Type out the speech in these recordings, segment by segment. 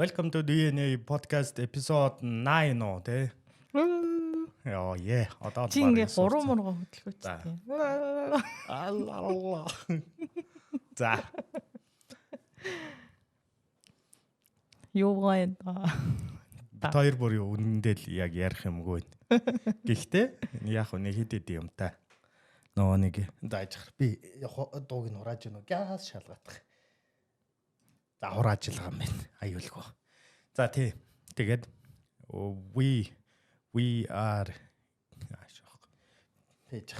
Welcome to DNA podcast episode 9 оо тий. Яа яа одоо чи ингээ 3 мурга хөдөлгөөч тий. Аллаа. За. Юу гайд. Хоёр бүр үнэндээ л яг ярих юмгүй. Гэхдээ яг нэг хэд хэд юм та. Нөө нэг даажих би дууг нь хурааж өгнө. Газ шалгаах. За хурааж л байгаа юм байна. Аюулгүй. За тий. Тэгээд we are пэж.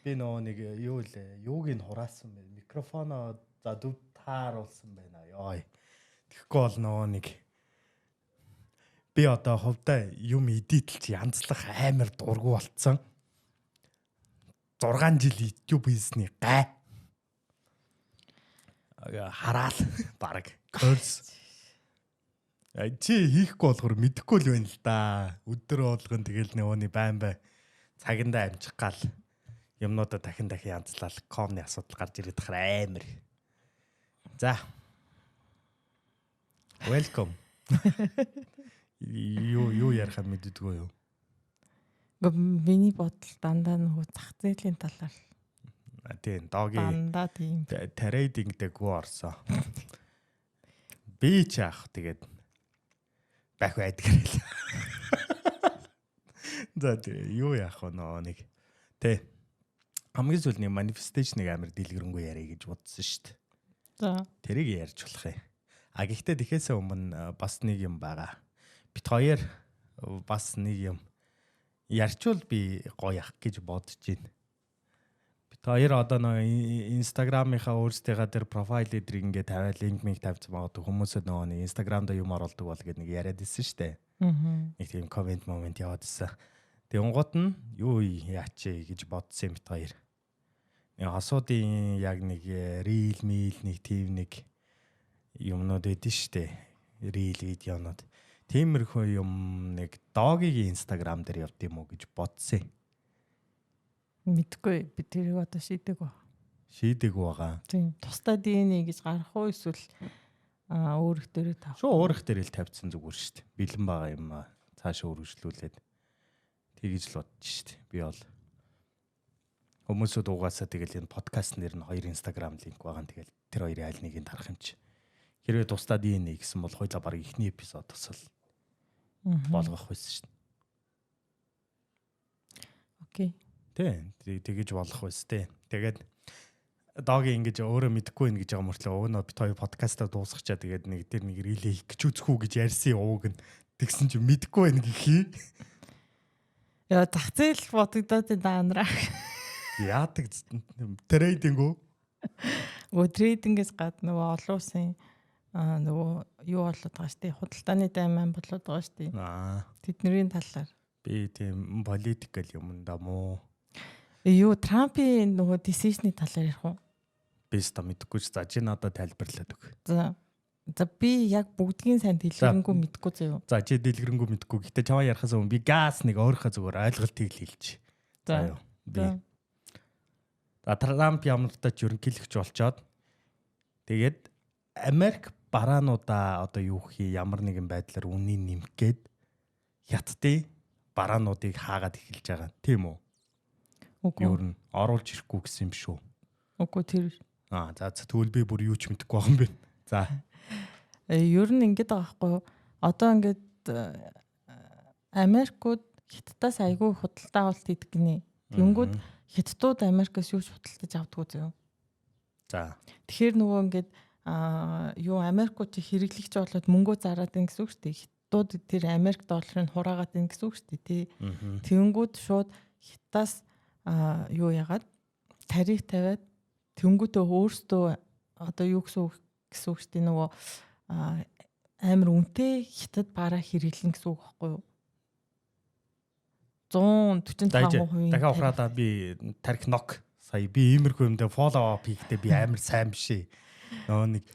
Би нөө нэг юу лээ? Юуг нь хураасан бэ? Микрофоноо за дүв тааруулсан байна. Йой. Тэгэхгүй бол нөө нэг би одоо хувьдаа юм эдитэлж янзлах амар дургу болцсон. 6 жил YouTube хийсний гай. Хараал баг курс. Чи хийхгүй болохоор мэдэхгүй л байна л да. Өдөр болгон тэгэл нөгөөний байн бай цагандаа амжих гал юмнуудаа дахин янзлал комны асуудал гарч ирээд тахаар амар. За. Welcome. Юу ярих юм мэддэггүй юу? Миний бодол дандаа нөгөө зах зээлийн талаар. Тийм, догийн дандаа тийм. Трейдинг дэггүй орсон. Би ч яах тэгээд бах байдгэрэл. За юу яах вэ нэг. Тэ. Хамгийн сүүлний манифесташныг амар дэлгэрэнгүй ярих гэж бодсон шүү дээ. За. Тэрийг ярьж болох юм. Гэхдээ тэхээс өмнө бас нэг юм байгаа. Бит хоёр бас нэг юм ярьчвал би гоё ах гэж бодож байна. Бит хоёр одоо нэг Instagram-ийнхаа өөрсдийнхээ тэр профайл дээр ингээд тавиал линк миг тавьсан байгаа хүмүүсээ нөгөө нэг Instagram-да юм оруулдаг бол гэдэг нэг яриад ирсэн шүү дээ. Нэг тийм комент момент яваад ирсэн. Тэнгуут нь юу яач гэж бодсон бит хоёр. Нэг асуудын яг нэг рил мил нэг тийм нэг юмнууд эдэн штэ. Рил видеонууд. Тиймэрхүү юм нэг догийн Instagram дээр явд юм уу гэж бодсон. Мэдгүй би тэрийг одоо шийдэг ба. Шийдэг байгаа. Тийм. Тусдаа DNA гэж гарах уу эсвэл өөрөх дээрээ тавих. Шоо өөрөх дээрээ л тавьсан зүгээр штэ. Бэлэн байгаа юм цаашаа үргэлжлүүлээд тэгж л бодчих штэ. Би бол хүмүүсүүд угаасаа тэгэл энэ подкаст нэр нь хоёр Instagram линк байгаа. Тэгэл тэр хоёрын аль нэгийг тарах юм чи. Хэрвээ тусдаа DNA гэсэн бол хоёлаа баг ихний эпизод тусал болгох байсан шүү дээ. Окей. Тэгэж болох байсан те. Тэгээд догийн ингэж өөрөө мэдэхгүй нэ гэж байгаа мөртлөө өвнө бит хоёр подкастаа дуусгачаа тэгээд нэг тэр нэг рилээ хийх гэж үзэх үү гэж ярьсан ууг нь тэгсэн чинь мэдэхгүй байх гэхий. Яа зах зээл бодогдоод даанараа. Яадаг трейдинг үү? Трейдингээс гадна нөгөө олон улсын нөгөө юу болоод байгаа штэ худалдааны дайман болоод байгаа штэ. Тэдний талаар. Би тийм политикал юм да мó. Юу Трампын нөгөө decision-ийн талаар ярих уу? Би ч мэдгүй ч за чи надад тайлбарлаад өг. За би яг бүгдгийн сайн дэлгэрэнгүй мэдгүй заяа. За чи дэлгэрэнгүй мэдгүй. Гэтэ чамаа ярахаас өмнө би газ нэг өөрийнхөө зүгээр ойлголтыг л хэлчих. За би. За Трамп ямартай ч ерөнхийлөгч болчоод тэгээд Америк бараануудаа одоо юу хий ямар нэгэн байдлаар үнийн нэмэх гээд хятадын бараануудыг хаагаад эхэлж байгаа. Тийм үү? Үгүй. Юу н оруулж ирэхгүй гэсэн юм шүү. Үгүй тэр. За тэгвэл би бүр юу ч мэдэхгүй байгаа юм байна. За. Ер нь ингэж байгаа байхгүй юу? Одоо ингэж Америкууд хятадаас айгүй худалдаа авалт хийдэг гинэ. Тэнгүүд хятадууд Америкаас юу ч худалдаж авдаггүй зөө. За. Тэгэхээр нөгөө ингэж юу Америкууд хэрэглэгч болоод мөнгөө зараад ин гэсэн үг шүү дээ. Хятадууд тэр Америк долларыг хураагаад ин гэсэн үг шүү дээ тий. Тэнгүүд шууд хятадаас юу яагаад тариф тавиад тэнгүүдээ өөрсдөө одоо юу гэсэн үг шүү дээ нөгөө амар үнэтэй хятад бараа хэрэглэн гэсэн үг байхгүй юу? 145%. Дахиад ухраадаа би тарих нок сая би иймэрхүү юмдээ фоллоу ап хийхдээ би амар сайн биш ээ. Нөө нэг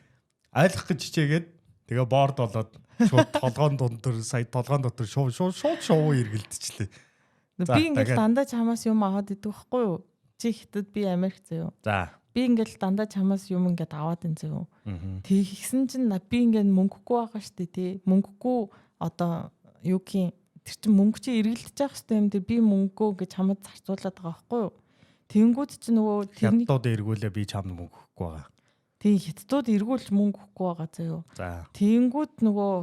ойлгох гэж хичээгээд тэгээ борд болоод шууд толгоон дотор сая толгоон дотор шууд шоу эргэлдчихлээ. Би ингээд дандаа чамаас юм аваад идэх байхгүй юу? Чи хятад би Америк заяа. За би ингээл дандаа чамаас юм ингээд аваад энэ зөө. Тэгсэн чинь би ингээд мөнгөгүй байгаа штэ тий. Мөнгөгүй одоо юу гин тэр чин мөнгө чи эргэлдэж явах штэ юм дээр би мөнгөө ингээд чамд зарцуулаад байгаа байхгүй юу? Тэнгүүд чи нөгөө тэрний хятадууд эргүүлээ би чамд мөнгө өгөхгүй байгаа. Тий хятадууд эргүүлж мөнгө өгөхгүй байгаа зөө. За. Тэнгүүд нөгөө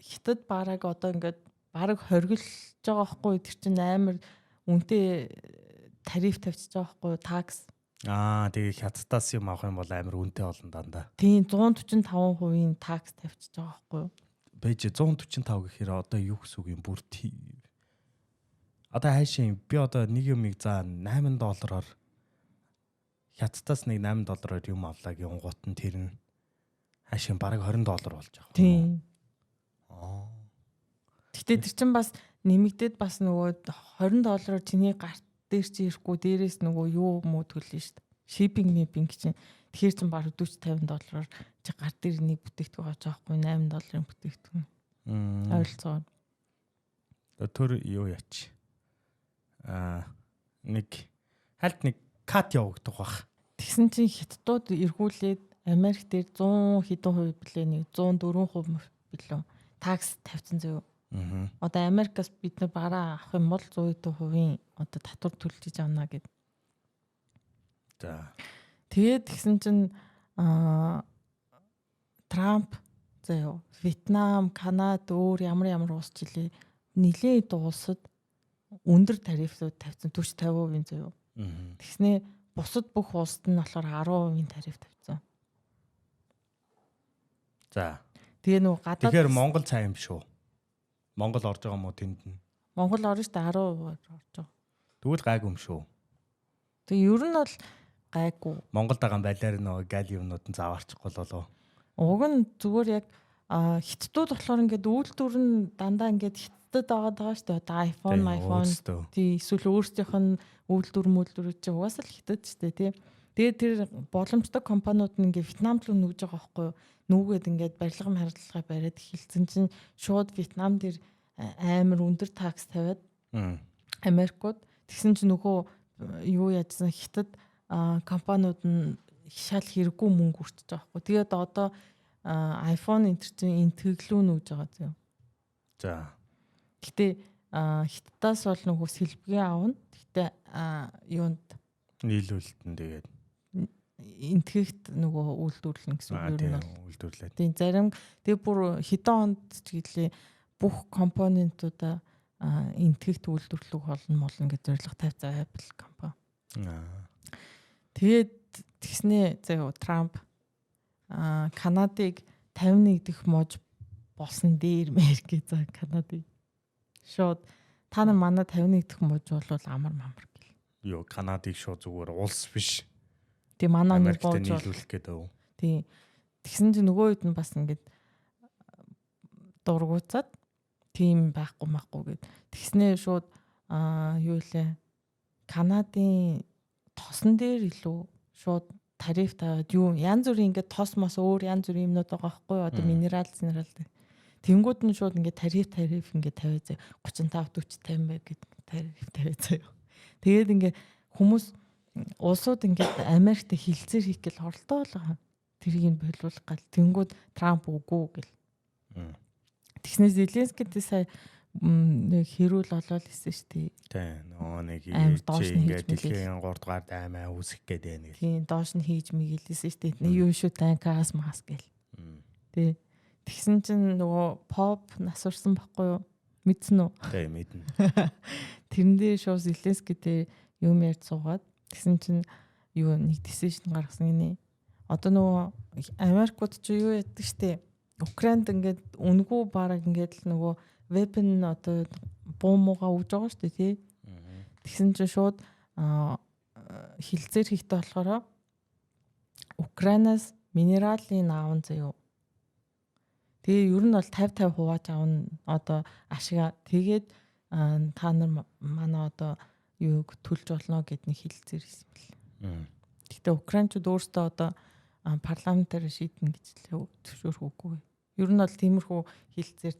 хятад бараг одоо ингээд бараг хоригдож байгаа байхгүй юу? Тэр чин амар үнэтэй тариф тавьчихж байгаа байхгүй юу? Такс. Тэгээ хятадаас юм авах юм бол амар үнэтэй болно дандаа. Тийм 145% такс тавьчихж байгаа байхгүй юу? Бэж 145 гэхээр одоо юу гэсэн үг юм бүр одоо хайшин би одоо нэг юмыг за $8 хятадаас нэг $8 юм авлаа гэх гут нь тэр нь хайшин бараг $20 болж байгаа. Тийм. Гэтэ тэр чин бас нэмэгдээд бас нөгөө $20 чиний гарт дээр чи ирэхгүй дээрээс нөгөө юу муу төлнө шүү дээ. Shipping чинь тэгэхээр чин баг $40-50 чи гар дээр нэг бүтээгдэхүүн авч байгаа хгүй $8 бүтээгдэхүүн. Ойролцоогоор. Тэр юу яач. Нэг хальт нэг кат явагдах бах. Тэгсэн чинь хятадууд эргүүлээд Америк дээр 100 хэдэн хувь билээ нэг 104% билүү такс тавьсан зөө. Одоо Америкаас бид нар бараа авах юм бол 100% одоо татвар төлж авна гэд. За. Тэгээд тэгсэн чинь Трамп зөө Вьетнам, Канада өөр ямар улс жилээ нэлээд улсад өндөр тарифууд тавьсан 40-50% зөө. Тэгснээ бусад бүх улсад нь болохоор 10% тариф тавьсан. За. Тэгээ нөгөө гадаад тэгэхээр Монгол цаа юм шүү. Монгол орж байгаа мó тэнд нь. Монгол орно шүү дээ 10% орж байгаа. Тэгвэл гайгүй юм шүү. Тэгээ ер нь бол гайгүй. Монголд байгаа байлаар нөгөө гал юмнууд нь заваарчихгүй болоо. Уг нь зүгээр яг хятадууд болохоор ингээд үйлдвэр нь дандаа ингээд хятадд байгаа шүү дээ. Одоо iPhone тий эсвэл өөрсдийнх нь үйлдвэр чи угаасаа л хятад шүү дээ тий. Тэгээд тэр боломжтой компаниуд нь ингээд Вьетнам руу нүгж байгаа байхгүй юу? Нүгээд ингээд барилга харилцаа бариад эхэлсэн чинь шууд Вьетнам дээр амар өндөр такс тавиад Америкууд тэгсэн чинь нөгөө юу яжсан хятад компаниуд нь шал хэрэггүй мөнгө өртөж байгаа байхгүй. Тэгээд одоо iPhone энэ тэглүү нүгж байгаа зөө. За. Гэтэ хятадаас бол нөгөө сэлбгээ аавна. Гэтэ юунд нийлүүлэлтэн тэгээд энтгэхт нөгөө үйлдвэрлэн гэсэн үг юм байна. Үйлдвэрлээд. Тийм зарим тэг бүр хэдэн онд ч гэлээ бүх компонентуудаа энтгэхт үйлдвэрлэх болно гэж зорилго тавьсан Apple компани. Тэгээд тэгснээ зөө Трамп Канадыг 51 дэх мож болсон дээр мэргээ за Канадыг шууд та нар манай 51 дэх мож бол амар гэл. Йоо Канадыг шууд зүгээр улс биш. Тийм манай нэг болж нийлүүлэх гэдэг. Тийм. Тэгсэн чинь нөгөө хэд нь бас ингэж дургуцаад тийм байхгүй гэд. Тэгснээ шууд юу лээ Канадын тосон дээр илүү шууд тариф тавиад юу янз бүрийн ингээд тос мос өөр янз бүрийн юмнууд байгаа байхгүй юу? Одоо минерал тэнгууд нь шууд ингээд тариф ингээд тавиад 35 40 50 байг гэд тариф тавиад. Тэгээд ингээд хүмүүс улсууд ингээд Америкт хилцээр хийх гэл хоролтой болгоо. Тэрийг нь болиулах гал тэнгууд Трамп үгүй гэл. Тэгснээр Зеленский сая нэг хэрүүл олоод хэлсэн шүү дээ. Тийм нэг ингээд дэлхийн 3 дугаар даймаа үүсгэх гээд байна гэл. Тийм доош нь хийж мэгээлсэн шүү дээ. Юу шүү танкаас мас гэл. Тий. Тэгсэн чинь нөгөө поп насварсан байхгүй юу? Мэдсэн үү? Тийм мэднэ. Тэрэн дээр шууд Зеленский дээр юм ярьж суугаад тэгсэн чинь юу нэг decision гаргасан гинэ. Одоо нөгөө Америкууд ч юу яддаг штэ. Украинд ингээд үнгүү бараг ингээд л нөгөө weapon одоо буумууга өгж байгаа штэ тий. Тэгсэн чинь шууд хилцээр хийхтэй болохоор Украинаас минералын аавн заяо. Тэгээ ер нь бол 50-50 хувааж авна одоо ашига. Тэгээд та нар манай одоо юуг төлж болно гэдний хилцээр хийсэн бэл. Гэхдээ украинчууд өөрсдөө одоо парламентаар шийднэ гэж л зөвшөөрөх үгүй. Ер нь бол тиймэрхүү хилцээр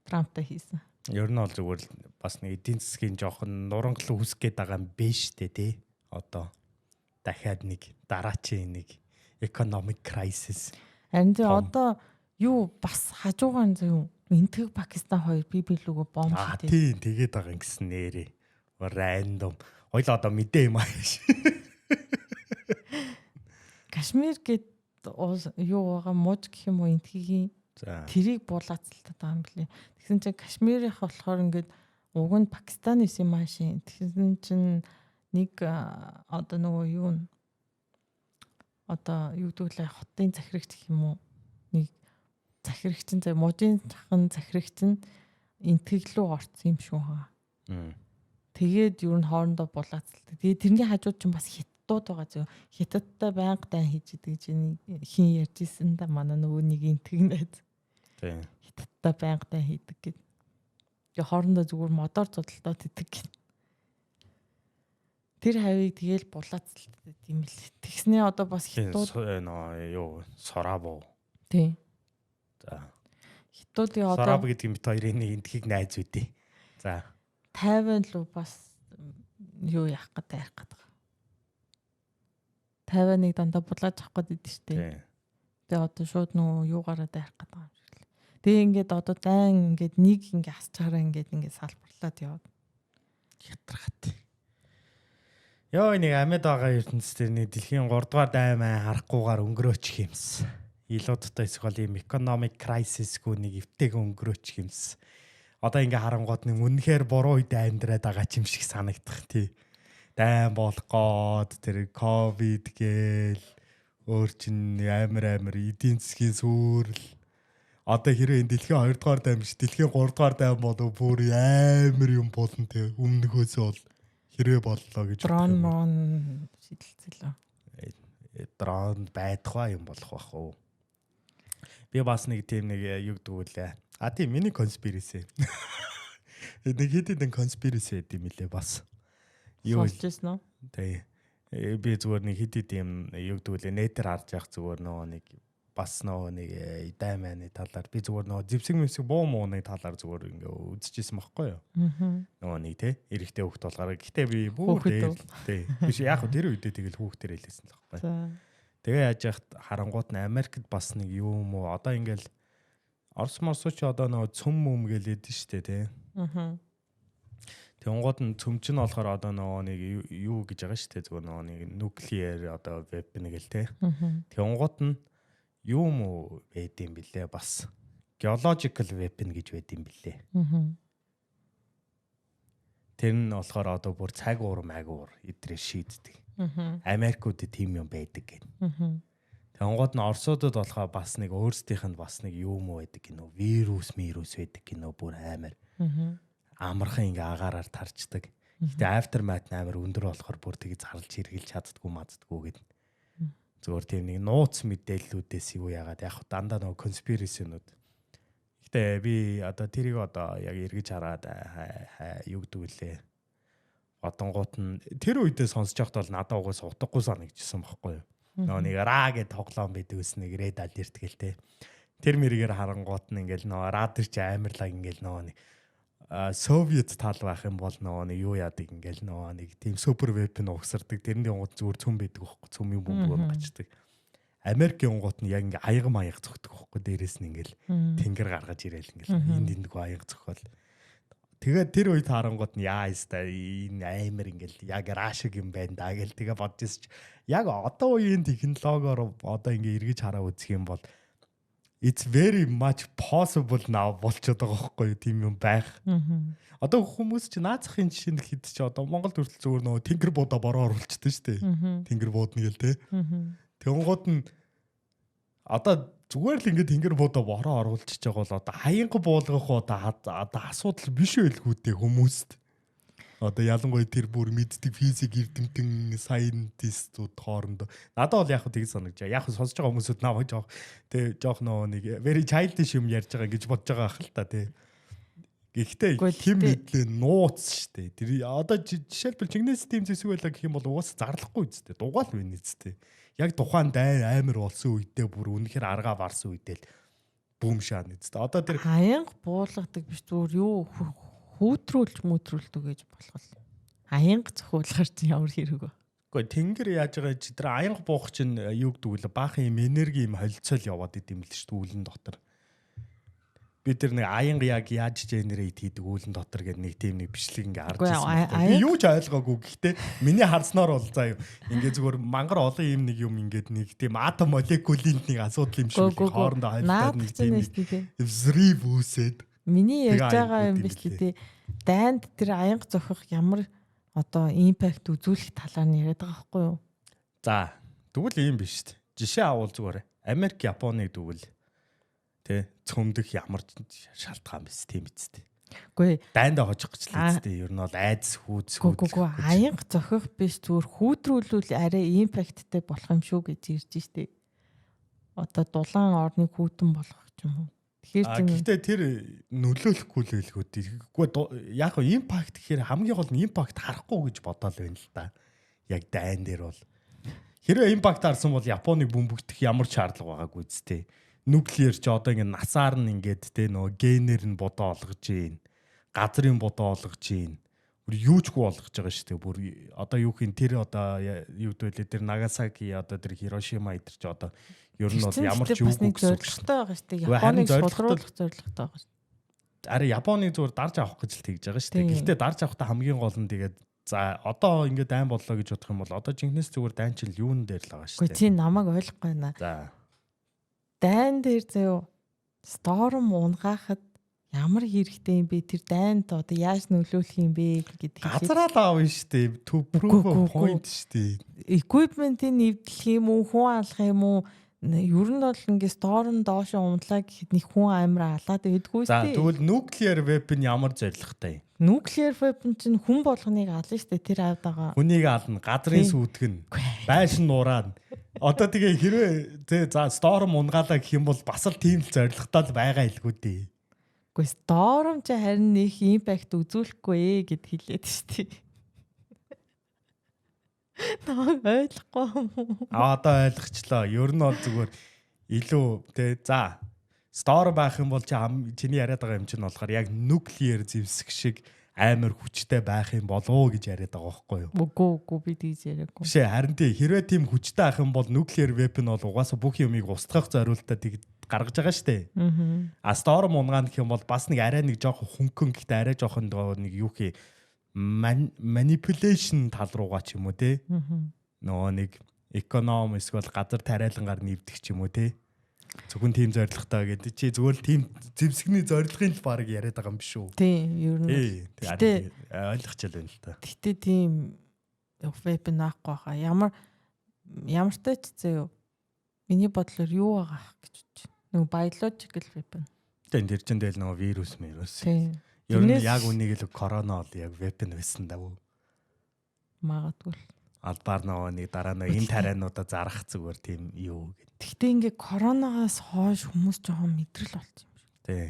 Трамптай хийсэн. Ер нь бол зүгээр л бас нэг эдийн засгийн жоохон нурангалан үсэх гээд байгаа юм биш үү тий. Одоо дахиад нэг дараачийн нэг economic crisis. Харин тэ одоо юу бас хажуугаар зөө энтэг Пакистан хоёр бие биелүүгөө бомб хийдэг. Тийм тэгээд байгаа юм гэсэн нэрээ. Random. Хоёул одоо мэдээ юм ааш. Кашмир гэд юу байгаа мууж гэх юм уу энтгийн тэрийг булаацалтаад байгаа юм блэ. Тэгсэн чинь Кашмирийнх болохоор ингээд уг нь Пакистанис юм аашин. Тэгсэн чинь нэг одоо нөгөө юу н одоо юу гэдвэл хотын захирагч гэх юм уу нэг захирагч нь мужийн захын захирагч нь энтгэглүү орсон юм шүү хаа. Тэгээд юу н хоорондоо булаацалтай. Тэгээд тэрний хажууд чинь бас хятадууд байгаа зөө. Хятадтай байнга дан хийж идэг чинь хин ярьжсэн да манай нөгөө нэг энтгэнээд. Тийм. Хятадтай байнга дан хийдэг гэд. Тэгээд хоорондоо зүгээр модоор зодолтоо тэтг гэд. Тэр хавийг тэгэл булаацалтай тийм л. Тэгснээ одоо бас хятад юу сорабо. Тийм. За. Хятадын одоо сорабо гэдэг юм бит хоёрын нэг энтхийг найз үдээ. За. 50 л бас юу яах гээд байх гээд байгаа. 50-ыг дандаа булааж авах гээд идэв штэ. Тэгээ одоо шууд нөө юугаараа дайрах гээд байгаа юм шиг л. Тэгээ ингээд одоо дайн ингээд нэг ингээд асчаараа ингээд салбарлаад яваад хятархат. Йоо нэг амьд байгаа ертөнцийн нэг дэлхийн 3 дугаар даймаа харахгүйгээр өнгөрөөчих юмс. Илүүдтэй эсвэл ийм economic crisis-гүй нэг эвтэйг өнгөрөөчих юмс. Одоо ингээ харангууд нэг үнэхээр буруу үед амьдраад байгаа юм шиг санагдах тий. Дайм болох гоод тэр ковид гээл өөр чин амар эдийн засгийн сүрэл. Одоо хэрэг энэ дэлхийн 2 дугаар дайм биш дэлхийн 3 дугаар дайм болов бүр амар юм болно тий. Өмнөхөөсөө бол хэрэг боллоо гэж дрон шидэлцэлээ. Дрон байдгаа юм болох бах уу. Би бас нэг тийм нэг юу гэдгүүлээ. Тийм миний conspiracy. Нэг хэдийн conspiracy гэдэм билээ бас. Юу хэлжсэн үү? Тий. Би зүгээр нэг хэдийн юу гэдгүүлээ нэтер харж явах зүгээр нэг бас нэг дайманы талаар би зүгээр зэвсэг мэвсэг буу мууны талаар зүгээр ингээ үзчихсэн байхгүй юу? Аа. Нэг тий эрэхтэй хүүхд болохоор гэхдээ би бүр тий биш яг хөө тэр үедээ тэгэл хүүхдэр хэлсэн л байхгүй. Тэгээ яаж яхад харангууд нь Америкт бас нэг юм уу одоо ингээл Орос морсууч одоо цөм мөм гэлээд штэ тий. Тэнгууд нь цөмч нь болохоор одоо нэг юу гэж байгаа штэ зүгээр нэг нуклеар одоо веб нэгэл тий. Тэнгууд нь юм уу байд юм бэлээ бас geological weapon гэж байд юм бэлээ. Тэр нь болохоор одоо бүр цаг уур магуур идрээ шийддэг. Америкуудад тийм юм байдаг гэх. Тэнгууд нь Оросуудад болохоор бас нэг өөрсдийнх нь бас нэг юм уу байдаг гинөө вирус байдаг гинөө бүр амар. Амархан ингээ агаараар тарчдаг. Гэтэ aftermath амар өндөр болохоор бүр тгий зарлж хэрглэж чаддгүй маддгүй гэд. Зүгээр тийм нэг нууц мэдээллүүдээс юу яагаад яг дандаа нөгөө conspiracy-нууд. Гэтэ би одоо тэрийг одоо яг эргэж хараад юу гэдэг вүлээ. Одонгууд нь тэр үедээ сонсож байхад бол надад угаас утгагүй санагдчихсан байхгүй юу. Нөгөө нэг ра гэдэг тоглоом байдаг ус нэг Red Alert гэлтэй. Тэр мэрийгээр харангууд нь ингээл нөгөө радэр чи амарлаг ингээл нөгөө нэг Совет тал байх юм бол нөгөө нэг юу яадаг ингээл нөгөө нэг тийм супер вепн угсардаг. Тэрний унгууд зүгээр цөм байдаг байхгүй цөм юм бөмбөг гачдаг. Америкийн унгууд нь яг ингээ аяга маяг зөгтөг байхгүй дээрээс нь ингээл тэнгэр гаргаж ирээл ингээл эндгүү аяга зөхөөл. Тэгээд тэр үед харангууд нь яа яста энэ амар ингээл яг рашиг юм байна да гэл тэгээ бодож яг одоо үеийн технологиор одоо ингээ эргэж хараа үзэх юм бол it's very much possible now болчиход байгаа байхгүй тийм юм байх. Одоо хүмүүс чи наацхийн жишээнд хэд ч одоо Монгол төрөл зүгээр нөгөө тэнгэр буудаа бороо оруулчихдээ шүү дээ. Тэнгэр буудна гэл те. Тэнгууд нь одоо зүгээр л ингээд тэнгэр буудаа бороо оруулчихж байгаа бол одоо хаянга буулгах одоо асуудал биш байлгүй дээ хүмүүст. Одоо ялангуяа тэр бүр мэддэг физик эрдэмтэн сайентистууд хоорондоо надад бол яг тийг санагдаж байгаа. Яг сонсож байгаа хүмүүсүүд наваа жоох нөө нэг very childish юм ярьж байгаа гэж бодож байгаа ах л та тий. Гэхдээ хэм мэдлээ нууц штэ. Тэр одоо жишээлбэл Чингис тим зэсэг байлаа гэх юм бол угаасаа зарлахгүй үсттэй. Дугаал байна үсттэй. Яг тухайн дайн амар болсон үедээ бүр үнэхээр аргаа варсан үедээ л бүүм шаана үсттэй. Одоо тэр хаянга буулгадаг биш зүгээр юу хүүтрүүлж мүтрүүлдэг гэж болох. Хаянга зохиулахар чинь ямар хэрэг вэ? Гэхдээ тэнгэр яаж байгаа чи тэр аянга буух чинь юу гэдэг вэ? Баахан юм энерги юм холилцол яваад идэм л шүү дээ үүлэн дотор. Би тэр нэг аянга яг яаж генерейт хийдэг үүлэн дотор гэдэг нэг тийм нэг бичлэг ингээ харж байсан. Би юу ч ойлгоогүй. Гэхдээ миний харснаар бол заа юу. Ингээ зүгээр мангар олон юм нэг юм ингээд нэг тийм атом молекулын нэг асуудал юм шиг хоорондоо хайлтаад нэг тийм взрыв үүсээд. Миний ярьж байгаа юм биш л дээ. Дайнд тэр аянга зохих ямар одоо импакт үзүүлэх талаар нь яриад байгаа байхгүй юу? За, тэгвэл ийм биш шүү дээ. Жишээ авал зүгээр. Америк, Японыг тэгвэл тэ цөмдөх ямар шалтгаан биш тийм үстэй. Үгүй дайндаа хожих гэж л үстэй. Ер нь бол айдас хүйц Үгүй аянга зохих биш зүгээр хүүтрүүлвэл арай импакттай болох юм шүү гэж ирж штэ. Одоо дулаан орны хүүтэн болох ч юм уу. Гэхдээ тэр нөлөөлөхгүй л байлгүй. Тэгвэл яг нь импакт гэхээр хамгийн гол нь импакт харахгүй гэж бодоол байна л да. Яг дайн дээр бол хэрвээ импакт харсан бол Японыг бөмбөгдөх ямар шаардлага байгаагүй зү. Нуклеар ч одоо ингэ насаар нь ингээд те нөгөө генээр нь бодоо олгож гин. Газрын бодоо олгож гин. Бүр юучгүй болгож байгаа шүү дээ. Бүр одоо юу хин тэр одоо юу гэдвэл тэр Нагасаки одоо тэр Хирошима эдэр ч одоо ер нь бол ямар ч юугүй гэсэн зорилготой байгаа шүү дээ. Японыг сулруулах зорилготой байгаа шүү дээ. Ари Японыг зүгээр дарж авах гэж л тэгж байгаа шүү дээ. Гэхдээ дарж авахдаа хамгийн гол нь тэгээд за одоо ингээд дайн боллоо гэж бодох юм бол одоо жинхнээс зүгээр дайн чил юун дээр л байгаа шүү дээ. Үгүй чи намайг ойлгохгүй байна. За. Дайн дээр зөө сторм унгаахад ямар хэрэгтэй юм бэ? Тэр дайнд одоо яаж нөлөөлөх юм бэ гэдэг газараа л аав шүү дээ. To prove a point шүү дээ. Equipment-ийн нэвтлэх юм уу, хүн алах юм уу? Ер нь бол ингээ сторм доош унтлаа гэхэд нэг хүн амир алаад байдгүй шүү дээ. За тэгвэл nuclear weapon ямар зорилготой юм? Nuclear weapon чинь хүн болгоныг ална шүү дээ. Тэр авд байгаа. Хүнийг ална, газрын сүйтгэг нь, байшин нураад. Одоо тэгээ хэрвээ тэ за storm унгаалаа гэх юм бол бас л тийм л зорилготой л байгаа илгүү дээ. Гэхдээ storm ч харин нэг импакт үзүүлэхгүй гэд хэлээд шүү дээ. Намайг ойлгохгүй юм уу? Одоо ойлгочлоо. Ер нь бол зүгээр илүү тэ за storm байх юм бол чиний яриад байгаа юм чинь болохоор яг nuclear зэвсэг шиг амар хүчтэй байх юм болоо гэж яриад байгаа байхгүй юу? Үгүй би тийж яриаггүй. Биш харин тий хэрвээ тийм хүчтэй ах юм бол nuclear weapon бол угаасаа бүх юмыг устгах зорилттой тэг гаргаж байгаа штэ. А storm унгаан гэх юм бол бас нэг арай нэг жоох хөнгөн гэхдээ арай жоох нэг юу хий manipulation тал руугаа ч юм уу те. Нөгөө нэг economy эсвэл газар тариалангаар нэвдэх ч юм уу те. Зөвхөн тийм зорилготой гэдэг чи зүгээр л тийм зэвсэгний зорилгын л баг яриад байгаа юм биш үү? Тийм, ер нь. Тийм, ойлгочихл байна л та. Гэтэ тийм weapon аахгүй хаа. Ямар ч зөө миний бодлоор юу байгаа гэж бодчих. Нөгөө biological weapon. Тийм, тэр чинь тэгэл нөгөө вирус. Тийм. Ер нь яг үнийг л корона бол яг weapon байсан даа. Магадгүй. Албаар нөгөө нэг дараа нь энэ тариануудаа зарах зүгээр тийм юу гэдэг. Гэхдээ ингээ коронавигоос хойш хүмүүс жоохон мэдрэл болсон юм шиг. Тий.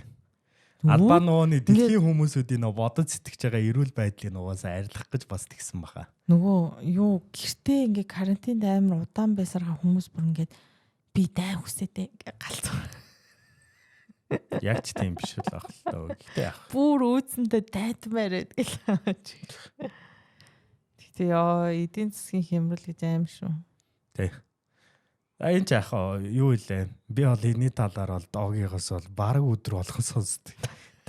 Албаа нөгөө дэлхийн хүмүүсүүдийн нөгөө бодож сэтгэж байгаа эрүүл байдлыг нугасаа арилгах гэж бас тэгсэн баха. Нөгөө юу гэртээ ингээ карантинд амар удаан байсараа хүмүүс бүр ингээд би дай хүсэтэй галзуу. Яг ч тийм биш л ах л таа. Гэхдээ яг бүр өөцөндөө дайтмаар гэдэг. Тэгтээ эдийн засгийн хямрал гэж аим шүү. Тий. Энэ ч яг юу илээ. Би бол энэний талаар бол доггигоос бол баг өдөр болгон сонсдог.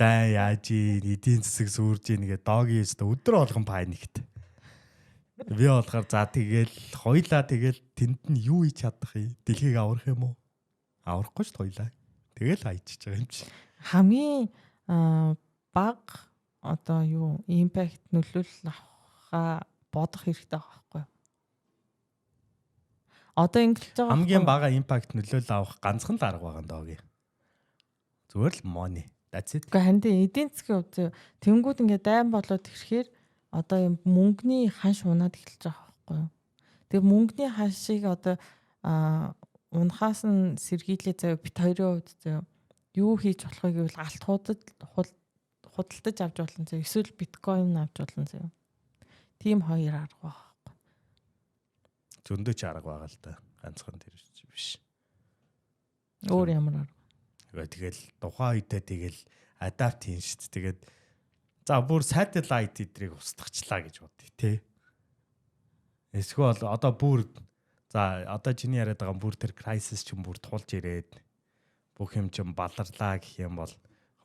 Дай яаж эдийн засаг сүрж ийн гэдэг догийн өдөр болгон паникт. Би болохоор за тэгэл хоёлаа тэгэл тэнд нь юу хийж чадах юм? Дэлхийг аврах юм уу? Аврахгүй ч хоёлаа. Тэгэл хайчиж байгаа юм чи. Хамгийн баг одоо юу импакт нөлөөлөл авахаа бодох хэрэгтэй байхгүй юу? Одоо ингэж байгаа хамгийн бага импакт нөлөөлөл авах ганцхан л арга байгаа даа гээ. Зүгээр л money. That's it. Гэхдээ ханд эдийн засгийн хувьд тэнгууд ингээ дайм болоод ирэхээр одоо юм мөнгөний ханш унаад эхэлж байгаа байхгүй юу? Тэгээ мөнгөний ханшийг одоо унахаас нь сэргийлээ заяа бит хоёрын хувьд заяа юу хийж болохыг гэвэл алт худалдаж авч болно заяа эсвэл биткойн авч болно заяа. Тим хоёр арга байхгүй. Зөндөө ч арга байгаа л да. Ганцхан тэр биш. Өөр ямар арга? Тэгэл тухайн үедээ тэгэл адапт хийн шүү дээ. Тэгээд за бүр satellite эдрийг устгахчлаа гэж бодъё те. Эсвэл одоо бүр за одоо чиний яриад байгаа бүр тэр crisis ч юм бүр тулж ирээд бүх юм чинь баларлаа гэх юм бол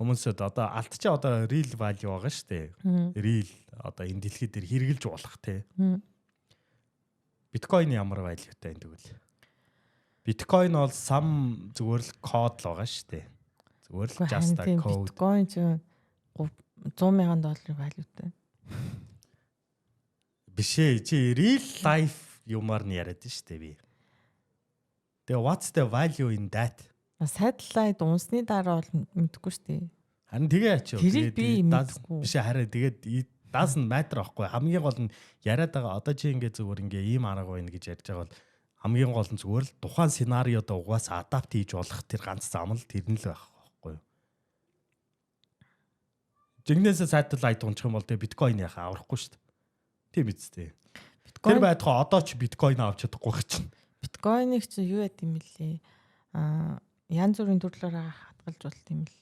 хүмүүсэд одоо алт чи одоо real value байгаа шүү дээ. Real одоо энэ дэлхий дээр хэрэгжилж болох те. Биткойн ямар valueтай энэ тэгвэл. Биткойн бол сам зүгээр л код л байгаа шүү дээ. Зүгээр л just a code. Биткойн ч $100,000 valueтай. Бишээ чи real life юмар нь яриад шүү дээ би. Тэгээ what's the value in that? Satellite унсны дараа бол мэдгүй шүү дээ. Харин тэгээ ачаа. Тэгээд би мэдгүй. Бишээ хараа тэгээд doesn't matter аахгүй. Хамгийн гол нь яриад байгаа одоо чи ингээ зүгээр ингээ ийм арга байна гэж ярьж байгаа бол хамгийн гол нь зүгээр л тухайн сценариод угаас адапт хийж болох тэр ганц зам л тэр нь л байх байхгүй юу. Жигнэсээ satellite унчих юм бол тэгээ биткойн яхаа аврахгүй шүү дээ. Тийм үстэй. Тэр байтугай одоо ч биткойн авч чадахгүй байх чинь. Биткойныг чи юу яд юм бэлээ? Янз бүрийн төрлөөр хадгалж болт юм бэл.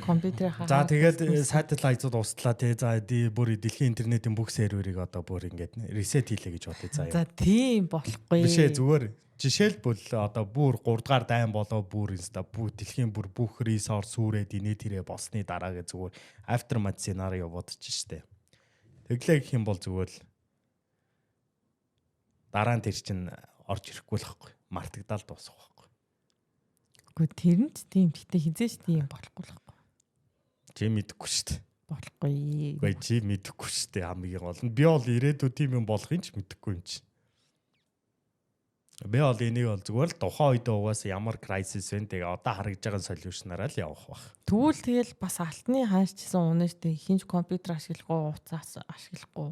Компьютерийн хаа. За тэгээд satellite-ууд ууслаа тий. За бүр дэлхийн интернетийн бүх серверийг одоо бүр ингээд reset хийлээ гэж бодъё заа. За тийм болохгүй. Бишээ зүгээр жишээлбэл одоо бүр 3 дугаар дайн болоо бүр инста бүх дэлхийн бүр бүх resource сүрээд инээ тэрэ болсны дараагээ зүгээр aftermath scenario бодож штэ. Тэглээ гэх юм бол зүгээр л дараа нь тэр чинь орж ирэхгүй л байхгүй. Мартагдал дуусах байхгүй. Гэхдээ тэр нь ч тийм. Гэтэ хизээч тийм болохгүй л байхгүй. Чи мэдэхгүй шүү дээ. Болохгүй. Үгүй чи мэдэхгүй шүү дээ хамгийн гол нь. Би бол ирээдүйд тийм юм болохын ч мэдэхгүй юм чи. Би бол энийг бол зүгээр л тухайн үед угаасаа ямар crisis вэ тэгээ одоо харагдж байгаа solution-аараа л явах байх. Тэгвэл тэгэл бас алтны хаашчсан унаа штэ хинч компьютер ашиглахгүй уцаас ашиглахгүй.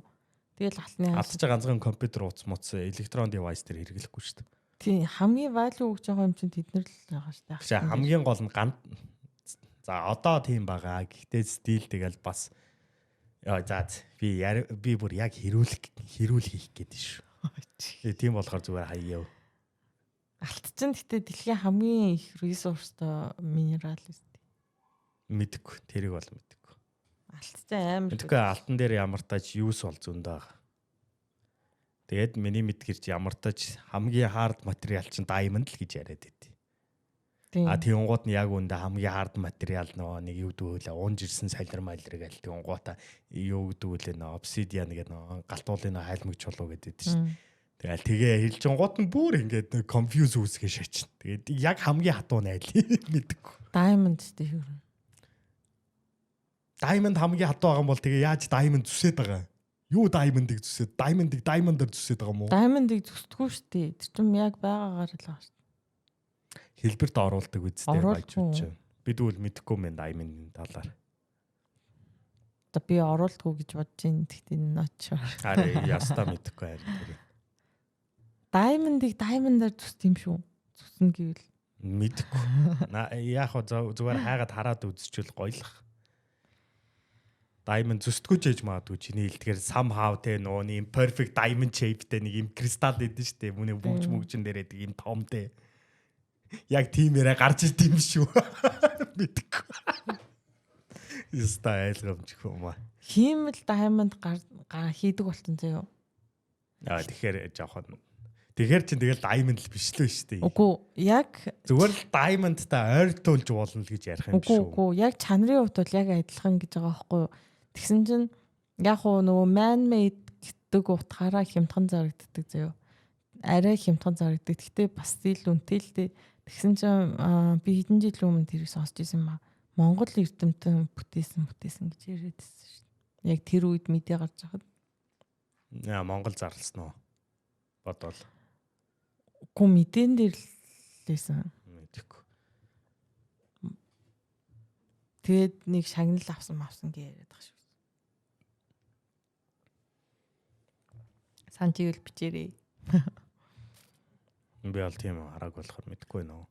Тэгэл алтны алдаж байгаа ганцхан компьютер утас муц электрон девайс төр хэрэглэхгүй шүү дээ. Тийм хамгийн value өгж байгаа юм чинь тэднэр л байгаа шүү дээ. Гэхдээ хамгийн гол нь за одоо тийм байгаа. Гэхдээ стил тэгэл бас за би бүр яг хэрүүл хийх гээд шүү. Тийм болохоор зүгээр хаяа. Алт чинь гэтээ дэлхийн хамгийн их resourceтой минерал үстэй. Мэдгүй. Тэрийг бол мэдгүй. Алт чинь амар. Мэдгүй алтан дээр ямар тач юус бол зөндөө байгаа. Тэгээд миний мэдгэрч ямар тач хамгийн hard материал чинь diamond л гэж яриад байдیں۔ Тэнгууд нь яг үндэ хамгийн hard материал нэг юу дүүлээ унж ирсэн салир малэр гээл тэнгуудаа юу дүүлээ obsidian гэдэг галтуулын хайлмаг чулуу гэдэг шүү дээ. Тэгээ хэлжингууд нь бүр ингээд confuse үүсгэж шачин. Тэгээд яг хамгийн хатуу найл мэдгүй. Diamond шүү дээ. Diamond хамгийн хатуу байгаа юм бол тэгээ яаж diamond зүсээд байгаа? Юу diamond-ыг зүсээд? Diamond-аар зүсээд байгаа юм уу? Diamond-ыг зүсдэггүй шүү дээ. Тэр чинь яг байгаагаар л байгаа шүү. Хэлбэрт оруулдаг үстэй байжууч. Бид үл мэдэхгүй мэн diamond-ийн талаар. Одоо би оруулдаггүй гэж бодож байна. Тэгтээ ночор. Арай ястаа мэдэхгүй харин. Diamond-ыг diamond-аар зүсд юм шүү. Зүснэ гэвэл мэдэхгүй. Яг хоо зүгээр хайгаад хараад үзчихвэл гоёлох. Diamond зүсдэггүй ч гэж магадгүй чиний хэлдгээр somehow те нууны perfect diamond shape-тэй нэг юм кристалл гэдэг шүү дээ. Мөнө бүгж-мөгжин дээрээ тийм томтэй. Яг тиймээрээ гарч ирд юм шүү. Мэдгүй. Яста айлгамжгүй юм аа. Хиймэл diamond хийдэг болтон заяа. Тэгэхээр жоохон. Тэгэхээр чинь тэгэл diamond л биш л шүү дээ. Үгүй яг зүгээр л diamondтай ойртуулж болно л гэж ярих юм шүү. Үгүй яг чанарын хувьд бол яг адилхан гэж байгаа байхгүй юу? Тэгсэн чинь яг уу нөгөө man made гэдэг утгаараа хямдхан зарагддаг заяа. Арай хямдхан зарагддаг. Гэтэ бас зил үнэтэй л дээ. Тэгсэн чинь би хэдэн жил өмнө тэрийг сонсч ирсэн юм аа. Монгол эрдэмтэн бүтээсэн гэж яриад байсан шүү дээ. Яг тэр үед мэдээ гарч байхад. Монгол зарласан уу? Бодвол. Гү мэдэн дээр л лээсэн. Мэдэхгүй. Тэгээд нэг шагнал авсан гэж яриад байгаа шүү. Санчиг л бичээрэй. Би бол тийм хараг болохоор мэдэхгүй нөө.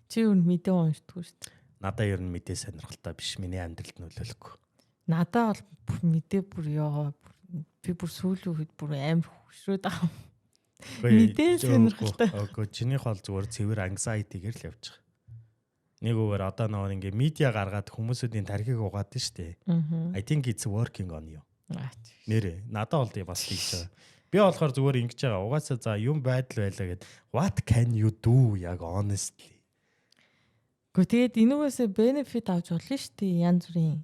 Чи юу мэдээ уншдаггүй шүү дээ. Надаа ер нь мэдээ сонирхолтой биш. Миний амьдралд нөлөөлөхгүй. Надаа бол мэдээ бүр ёо. Би бүр сүүлийн үед бүр амар хөшрөөд байгаа. Мэдээ сонирхолтой. Окей, чинийх бол зүгээр цэвэр anxiety-гээр л явж байгаа. Нэг үгээр одоо нөгөө ингээ медиа гаргаад хүмүүсүүдийн тархийг угаад штэ. I think it's working on you. Нэрээ надад бол бас тэгж байгаа. Би болохоор зүгээр ингэж байгаа. Угаасаа за юм байдал байлаа гэд what can you do яг honestly. Гэхдээ тэгээд энүүгээс benefit авч болно шүү дээ янз бүрийн.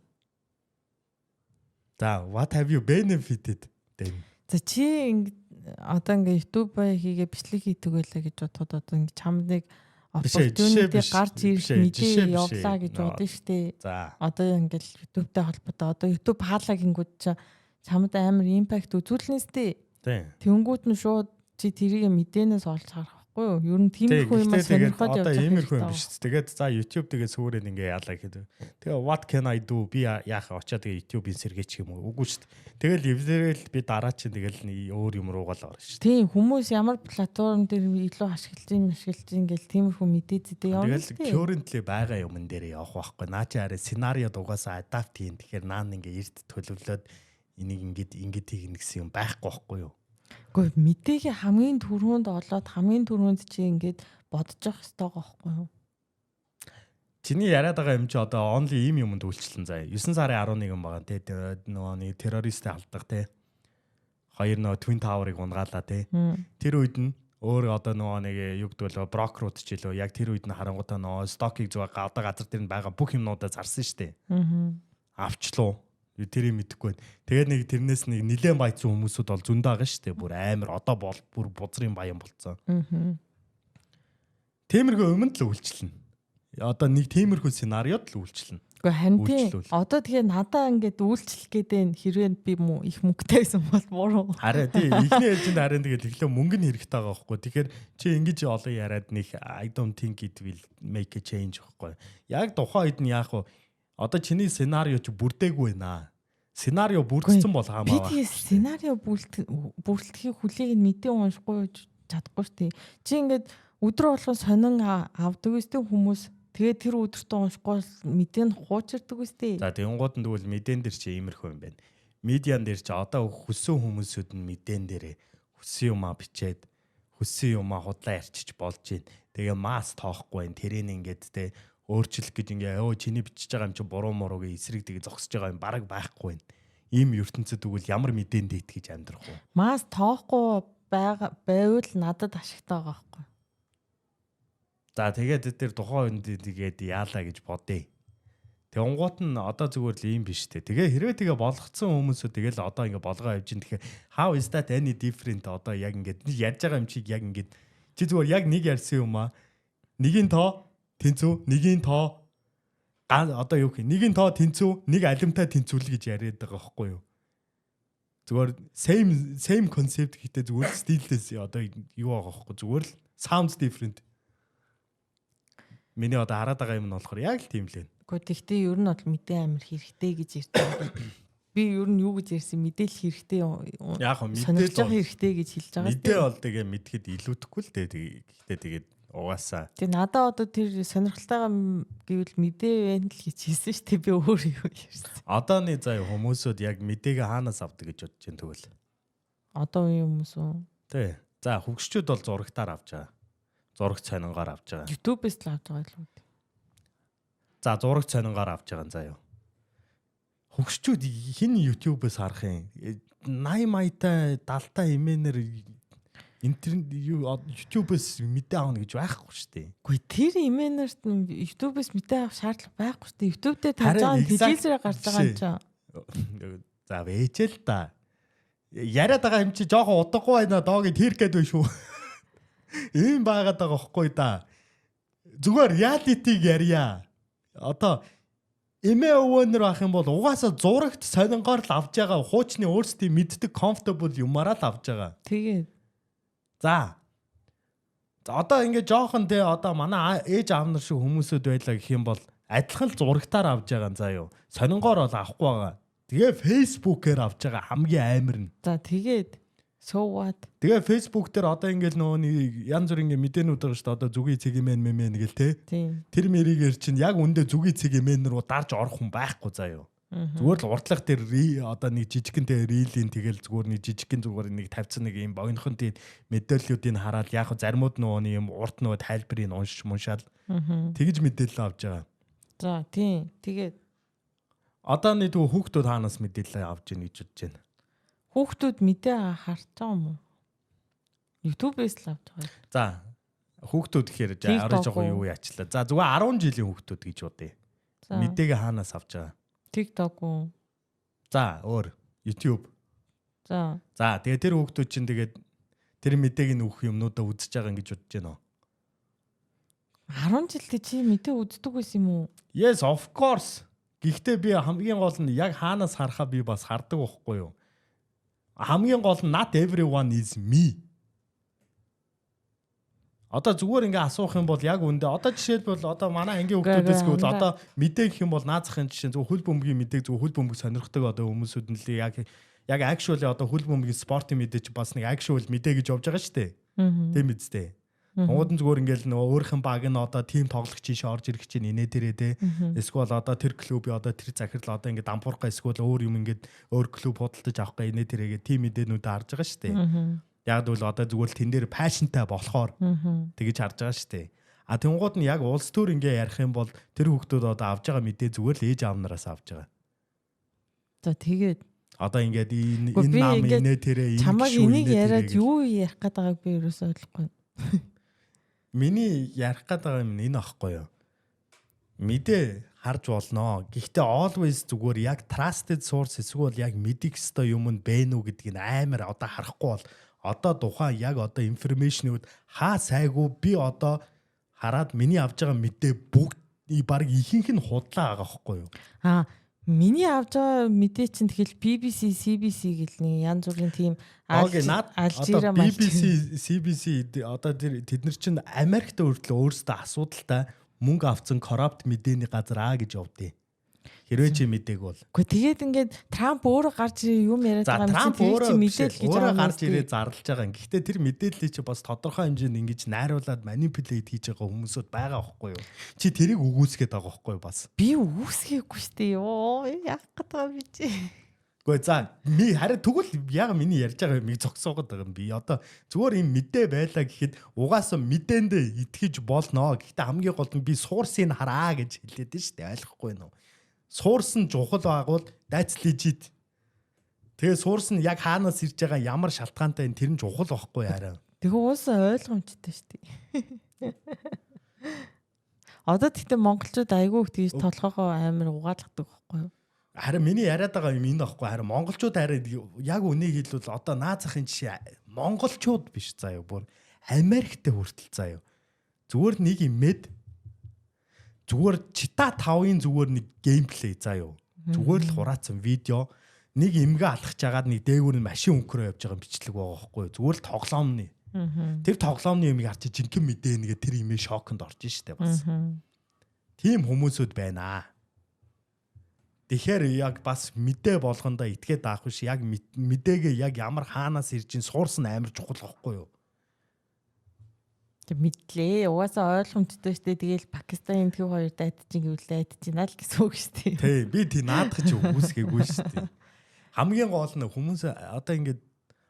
За what have you benefited then? За чи одоо ингээ YouTube хийгээ бичлэг хийдэг байлаа гэж бодоход одоо ингээ чамдыг opportunity гарч ирэх мэдээ явлаа гэж бодно шүү дээ. За одоо ингээл YouTube-тэй холбоотой одоо YouTube хаалаа гингүүд чамд амар impact үзүүлнэ сте. Тэнгүүд нь шууд чи тэрийг мэдээнээс олж харах байхгүй юу? Ер нь тиймэрхүү юм сонирхоод явж байгаа. Иймэрхүү юм биш. Тэгээд за YouTube тэгээд сүгээрээ ингээ яалаа гэхэд. Тэгээ what can I do? Би яах очоод тэгээ YouTube-ийн сэргээч юм уу? Үгүй шүү дээ. Тэгэл эвлэрэл би дараа чинь тэгэл өөр юм руугаа л орно шүү дээ. Тийм хүмүүс ямар платформ дээр илүү ашиглаж ингээл тиймэрхүү мэдээ зэдээ явна шүү дээ. Тэгэл currently байгаа юмн дээр явах байхгүй. Наа чи арай сценариод угаасаа adapt хийн. Тэгэхээр наа ингээ эрт төлөвлөөд энийг ингээд хийх гэсэн юм байхгүй байхгүй юу? Гэхдээ мэдээгээ хамгийн түрүүнд олоод хамгийн түрүүнд чи ингээд бодож явах хэрэгтэй байгаа байхгүй юу? Чиний яриад байгаа юм чи одоо only ийм юмд үйлчлэн заа. 9 сарын 11 байгаа те нөгөө нэг террористтэй алдаг те. Хоёр нөгөө Twin Tower-ыг унгаалаа те. Тэр үед нь өөр одоо нөгөө нэг юу гэдэг вэ брокерууд ч илүү яг тэр үед нь харангуйтаа нөгөө стокийг зүгээр одоо газар дээр нь байгаа бүх юмнуудаа зарсан штэ. Авчлуу. Тэрийг мэдэхгүй байна. Тэгээд нэг тэрнээс нэг нилээн баяцсан хүмүүсүүд бол зөндөө байгаа шүү дээ. Бүр амар одоо бол бүр бузрын баян болцсон. Тиймэрхүү өмнө л үйлчлэнэ. Одоо нэг тиймэрхүү сценариод л үйлчлэнэ. Гэхдээ харин тийм. Одоо тэгээ надаа ингээд үйлчлэх гэдэг хэрвээ би их мөнгөтэй байсан бол буруу. Харин тийм. Эхний ээлжинд харин тэгээд эхлээ мөнгө нь хэрэгтэй байгаа байхгүй. Тэгэхээр чи ингэж олон яриад нэг I don't think it will make a change байхгүй. Яг тухайн үед нь яах вэ? Одоо чиний сценарио ч бүрдээгүй байна. Сценарио бүрдсэн бол хамаа. Би сценарио бүрдэлтийн хүлээг нь мэдээ уншихгүй чадахгүй шүү дээ. Чи ингээд өдрө болгон сонин авдаг үстэй хүмүүс тэгээд тэр өдөртөө уншихгүй мэдээ нь хуучирдаг үстэй. За тэгэнгууд нь тэгвэл мэдэн дээр чи иймэрхүү юм байна. Медиан дээр чи одоо хүссэн хүмүүсүүд нь мэдэн дээрээ хүссэн юмаа бичээд хүссэн юмаа худлаа ярьчих болж байна. Тэгээ масс тоохгүй байна. Тэрийг ингээд те өөрчлөх гэж ингээ чиний бичиж байгаа юм чи буруу муруугийн эсрэг тэгээ зогсож байгаа юм бараг байхгүй байна. Ийм ертөнцид тэгвэл ямар мэдээнд итгэж амьдрах вэ? Мас тоохгүй байвал надад ашигтай байгаа байхгүй. За тэгээд тэр тухайн үнд тэгээд яалаа гэж бодъё. Тэнгуут нь одоо зүгээр л ийм биш те. Тэгээ хэрвээ тэгээ болгоцсон хүмүүсөө тэгэл одоо ингээ болгоо явж ин тэгэхээр how is that any different одоо яг ингээд ярьж байгаа юм чиг яг ингээд чи зүгээр яг нэг ярьсан юм аа. Нэгийн тоо тэнцүү, нэгийн тоо одоо юу гэх юм? Нэгийн тоо тэнцүү, нэг алимтай тэнцүүлэх гэж яриад байгаа байхгүй юу? Зүгээр same concept гэхдээ зүгээр стилээс одоо юу байгаа байхгүй зүгээр л sounds different. Миний одоо хараад байгаа юм нь болохоор яг л тийм л байна. Гэхдээ тэгтээ ер нь бол мэдээ амир хэрэгтэй гэж ярьдаг. Би ер нь юу гэж ярьсан мэдээлэл хэрэгтэй яг мэдээлэл хэрэгтэй гэж хэлж байгаа. Мэдээ бол тэгээ мэдхэд илүүдэхгүй л дээ. Гэхдээ тэгээд угаасаа. Тэг надаа одоо тэр сонирхолтойгоо гэвэл мэдээ байна л гэж хэлсэн шүү дээ. Би өөр юу ярьсан. Одоо нэг заа хүмүүсүүд яг мэдээгээ хаанаас авдаг гэж бодож байна тэгвэл. Одоо үе хүмүүс үү? Тий. За хөгшчүүд бол зурагтаар авч байгаа. Зураг цонингаар авч байгаа. YouTube-ээс л авч байгаа юм. За зураг цонингаар авч байгаа заа юу. Хөгшчүүд хин YouTube-ээс харах юм. 80 маятай 70-та имэнэр интернет YouTube-ээс мэдээ авах гэж байхгүй шүү дээ. Үгүй тэр имэнерт YouTube-ээс мэдээ авах шаардлага байхгүй шүү дээ. YouTube-д тавьж байгаа телевизээр гарч байгаа юм чинь. За вэжэл та. Яриад байгаа юм чи жоохон удахгүй байна доогийн тэр гээд байна шүү. Ийм байгаад байгаа байхгүй да. Зүгээр реалитиг ярья. Одоо эмээ өвөнөр ах юм бол угаасаа зурагт сонингоор л авч байгаа хуучны өөрсдийн мэддэг comfortable юмараа л авч байгаа. Тэгээд за одоо ингээд жоохон те одоо манай ээж аав нар шиг хүмүүсүүд байлаа гэх юм бол адилхан л зурагтаар авч байгаа заа юу. Сонингоор бол авахгүй байгаа. Тэгээ Facebook-ээр авч байгаа хамгийн амар нь. За тэгээд so what? Тэгээ Facebook дээр одоо ингээд нөгөө янз бүр ингээд мэдээнүүд байгаа шүү дээ. Одоо зүгийн цэг мэн гэл те. Тэр мэрийгээр чинь яг үндэ зүгийн цэг мэн руу дарж орох хүн байхгүй заа юу. Зүгээр л уртлах дээр одоо нэг жижигэнтэй рилийн тэгэл зүгээр нэг жижигэн зүгээр нэг тавьсан нэг юм богинохон тийм мэдээллүүдийг хараад яг заримуд нөгөө юм урт нөгөө тайлбарыг уншаал тэгж мэдээлэл авч байгаа. За тийм. Тэгээд Одоо нэг хүүхдүүд хаанаас мэдээлэл авч ийн гэж бодож байна. Хүүхдүүд мэдээ харж байгаа юм уу? YouTube-ээс л авч байгаа. За хүүхдүүд гэхээр орой жоо юу яачлаа. За зүгээр 10 жилийн хүүхдүүд гэж бодъё. Мэдээг хаанаас авч байгаа? TikTok уу? За өөр YouTube. За тэгээ тэр хүүхдүүд чинь тэгээд тэр мэдээг нь өөх юмнуудаа үзэж байгаа гэж бодож байна уу? 10 жилдээ чи мэдээ үздэг байсан юм уу? Yes, of course. Гэхдээ би хамгийн гол нь яг хаанаас харахаа би бас хардаг байхгүй юу? Хамгийн гол нь not everyone is me. Одоо зүгээр ингээ асуух юм бол яг үндэ одоо жишээлбэл одоо манай ангийн хүүхдүүдээс гэвэл одоо мэдээ гэх юм бол наазахын жишээ зөв хөл бөмбөгийн мэдээг зөв хөл бөмбөг сонирхдаг одоо хүмүүсүүд нь л яг actually одоо хөл бөмбөгийн спортын мэдээ чи бас нэг actual мэдээ гэж явж байгаа шүү дээ. Тийм үстэй. Монгол нь зүгээр ингээл нөгөө өөрийнх нь баг нь одоо тим тоглогч ийш орж ирэх чинь инээ тэрээ те. Эсвэл одоо тэр клубын одоо тэр захирал одоо ингээд дампуурхаа эсвэл өөр юм ингээд өөр клуб худалдаж авах га инээ тэрэгээ тим мэдээнүүд харж байгаа шүү дээ. Яг бол одоо зүгээр л тэн дээр пашнтай болохоор тэгэж харж байгаа шүү дээ. А тэнгууд нь яг улс төр ингээ ярих юм бол тэр хүүхдүүд одоо авж байгаа мэдээ зүгээр л ээж аав нараас авж байгаа. За тэгээд одоо ингээд энэ нам инээ тэрээ энэ чамаг энийг яриад юу ярих гээд байгааг би ерөөсөө ойлгохгүй. Миний ярих гээд байгаа юм энэ аахгүй юу? Мэдээ харж болно. Гэхдээ always зүгээр яг trusted source эсвэл яг мэдих ёстой юм нь бэ нү гэдгийг амар одоо харахгүй бол одоо тухайн яг одоо информашнууд хаа сайгүй би одоо хараад миний авж байгаа мэдээ бүгд баг ихэнх нь худлаа байгаа байхгүй юу? Миний авж байгаа мэдээ чинь тэгэл BBC, CBC гэл нэг янз бүрийн тийм Алжира BBC, CBC одоо тэд нар чинь Америкт өөртөө асуудалтай мөнгө авцсан коррупт мэдээний газар гэж явдیں۔ Хэрвээ чи мэдээг бол. Гэхдээ тэгээд ингээд Трамп өөрөө гарч юм яриад байгаа юм чинь мэдээлэл гэж өөрөө гарч ирээ зарлж байгаа. Гэхдээ тэр мэдээллийг чи бас тодорхой хэмжээнд ингэж найруулад манипулейт хийж байгаа хүмүүсүүд байгаа байхгүй юу? Чи тэрийг үгүйсгээд байгаа байхгүй юу бас? Би үгүйсгээгүй шүү дээ. Йоо, яах гээд байгаа би чи. Гэхдээ за харин тэгвэл яг миний ярьж байгаа юмыг зогсоогоод байгаа юм би. Одоо зүгээр юм мэдээ байлаа гэхэд угаасаа мэдээндээ итгэж болно. Гэхдээ хамгийн гол нь би суурсыг хараа гэж хэлээд нь шүү дээ. Ойлгохгүй юу? Суурс нь чухал байгуул that's legit. Тэгээ суурс нь яг хаанаас ирж байгаа ямар шалтгаантай энэ тэр нь чухал байхгүй хараа. Тэгээ уусаа ойлгомжтой шүү дээ. Одоо тэгтээ монголчууд айгүй их тийж толгоогоо амар угаалгадаг байхгүй юу? Харин миний яриад байгаа юм энэ байхгүй. Харин монголчууд харин яг үнийг хэлвэл одоо наазахын жишээ монголчууд биш заяа бүр Америктэй хүртэл заяа. Зүгээр нэг юм мэд зүгээр чита 5-ын зүгээр нэг геймплей заяа. Зүгээр л хураацсан видео нэг эмгээ алхаж агаад нэг дээгүүр нь машин өнгөрөө явж байгаа бичлэг байгаа байхгүй. Зүгээр л тоглоомны. Тэр тоглоомны юмыг харч жинхэнэ мэдээ нэгэ тэр имээ шоконд орж штэ бас. Тийм хүмүүсүүд байна. Тэгэхээр яг бас мэдээ болгондоо итгээд аах биш яг мэдээгээ яг ямар хаанаас ирж ин суурс нь амар чухал байхгүй юу? Тэг мэдлээ. Угаасаа ойлгомжтой шүү дээ. Тэгээл Пакистан энэ хоёр дайдчих гэвэл дайдчихна л гэсэн үг шүү дээ. Тий, би тий наадах ч үгүйсгээгүй шүү дээ. Хамгийн гол нь хүмүүс одоо ингээд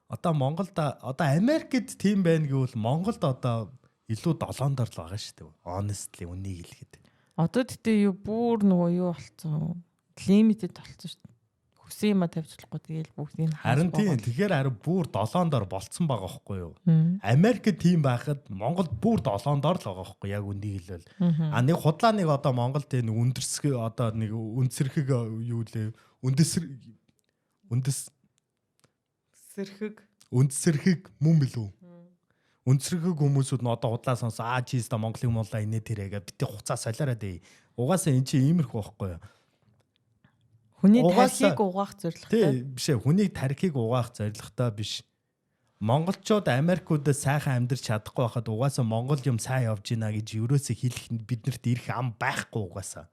одоо Монголд одоо Америкт тийм байна гэвэл Монголд одоо илүү долоондор л байгаа шүү дээ. Honestly үнийг хэлэхэд. Одоо тэгтээ юу бүр нөгөө юу болцсон. Limited болцсон шүү дээ. Хүсэн юм тавьчихлахгүй тэгээл бүгдийг нь харин тийм тэгэхээр харин бүр 7-дор болцсон байгаа байхгүй юу? Америкт тийм байхад Монгол бүр 7-дор л байгаа байхгүй яг үнийг хэлвэл. А нэг худлаа нэг одоо Монголд нэг өндөрсг одоо нэг үндсэрхэг юу лээ үндсэрхэг мөн билүү? Үндсэрхэг хүмүүсүүд нь одоо худлаа сонс чиз та Монголын муулаа инээ тэрээгээ битээ хуцаа солиороо дээ. Угаасаа эн чинь иймэрхүү байхгүй юу? Хүний тархийг угаах зорилготой. Тийм биш ээ. Хүний тархийг угаах зорилготой биш. Монголчууд Америкуудад сайхан амьдарч чадахгүй байхад угаасаа Монгол юм сайн явж гинэ гэж ерөөсөө хэлэх биднэрт ирэх ам байхгүй угаасаа.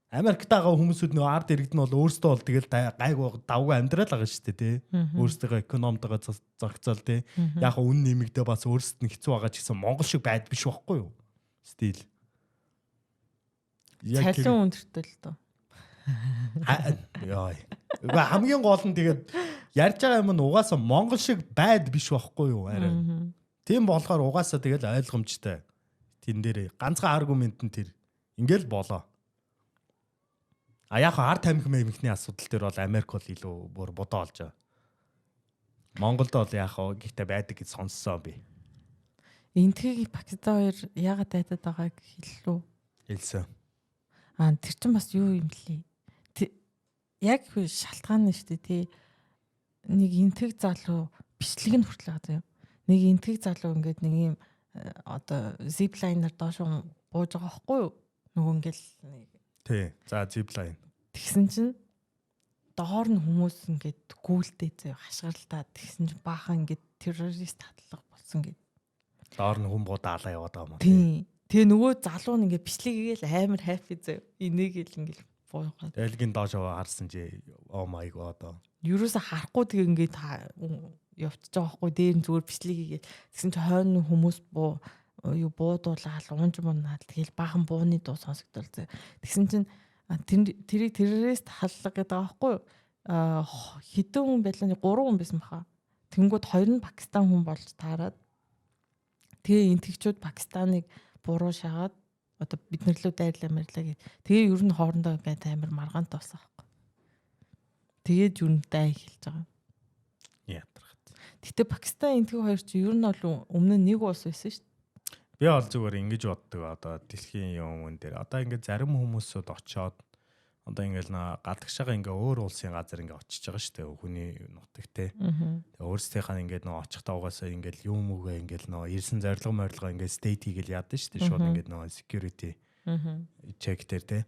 Америкт байгаа хүмүүсүүд нөө ард иргэд нь бол өөрсдөө бол тэгэл гайгүй давгүй амьдрал байгаа шүү дээ тий. Өөрсдөө экономитойгоо зохицол тий. Яг үн нэмэгдээ бас өөрсдөд нь хэцүү байгаа ч гэсэн Монгол шиг байд биш байхгүй юу? Стил. Цалин өндөртэй л доо. Яа. Хамгийн гол нь тэгээд ярьж байгаа юм нь угаасаа Монгол шиг байд биш байхгүй юу арай. Тийм болохоор угаасаа тэгэл ойлгомжтой. Тэн дээр ганцхан аргумент нь тэр ингээл болоо. А яг ард тамхи мэмхний асуудал дээр бол Америк бол илүү бүр бодоо олж байгаа. Монголд бол яг гэхдээ байдаг гэж сонссон би. Энтгийг Пакистан хоёр яагаад дайдаад байгааг хэллүү. Хэлсэн. Тэр чинь бас юу юм лээ. Яг шалтгаан нь шүү дээ тий. Нэг энтэг залуу бичлэг нь хүртэл байгаа юм. Нэг энтэг залуу ингээд нэг юм одоо zipline-аар доош бууж байгаа байхгүй юу? Нөгөө ингээл тий. За zipline. Тэгсэн чинь доор нь хүмүүс ингээд гүйлдээ заяа хашгиралтаа тэгсэн чинь баахан ингээд террорист хатлага болсон гэдэг. Доор нь хүн буудаалаа яваад байгаа юм. Тий. Тэгээ нөгөө залуу нь ингээд бичлэгийг л амар happy заяа. Энийг л ингээд буугаад. Дэлгийн доош харсан чи oh my god. Юурээс харахгүй тэгээ ингээд явчихж байгаа байхгүй дээр нь зүгээр бичлэгийг тэгсэн чинь хойно хүмүүс юу буудуулаад уунж мунаад тэгэл баахан бууны дуу сонсогдол заяа. Тэгсэн чинь тэрийг террорист халлага гэдэг байгаа байхгүй юу? Хэдэн хүн байлаа? 3 хүн байсан баха. Тэнгүүд 2 нь Пакистан хүн болж таарад. Тэгээ энтэгчүүд Пакистаныг буруу шагаад одоо биднэрлүү дайрлаа мэрлээ гэд. Тэгээ ер нь хоорондоо ингээд амар маргаантай болсон байхгүй. Тэгээд ер нь дай эхэлж байгаа. Яатрах. Гэтэ Пакистан энтэг хоёр чи ер нь бол өмнө нь нэг улс байсан шүү дээ. Би бол зүгээр ингэж боддог одоо дэлхийн юм дээр одоо ингээд зарим хүмүүсүүд очоод одоо ингээд гадагшаага ингээд өөр улсын газар ингээд очиж байгаа шүү дээ хүний нутагтэй. Тэгээ өөрсдийнхээ ингээд очихтаа угаасаа ингээд юм үгээ ингээд ирсэн зорилго морилгоо ингээд state хийгээл яадаг шүү дээ шууд ингээд security check дээр те.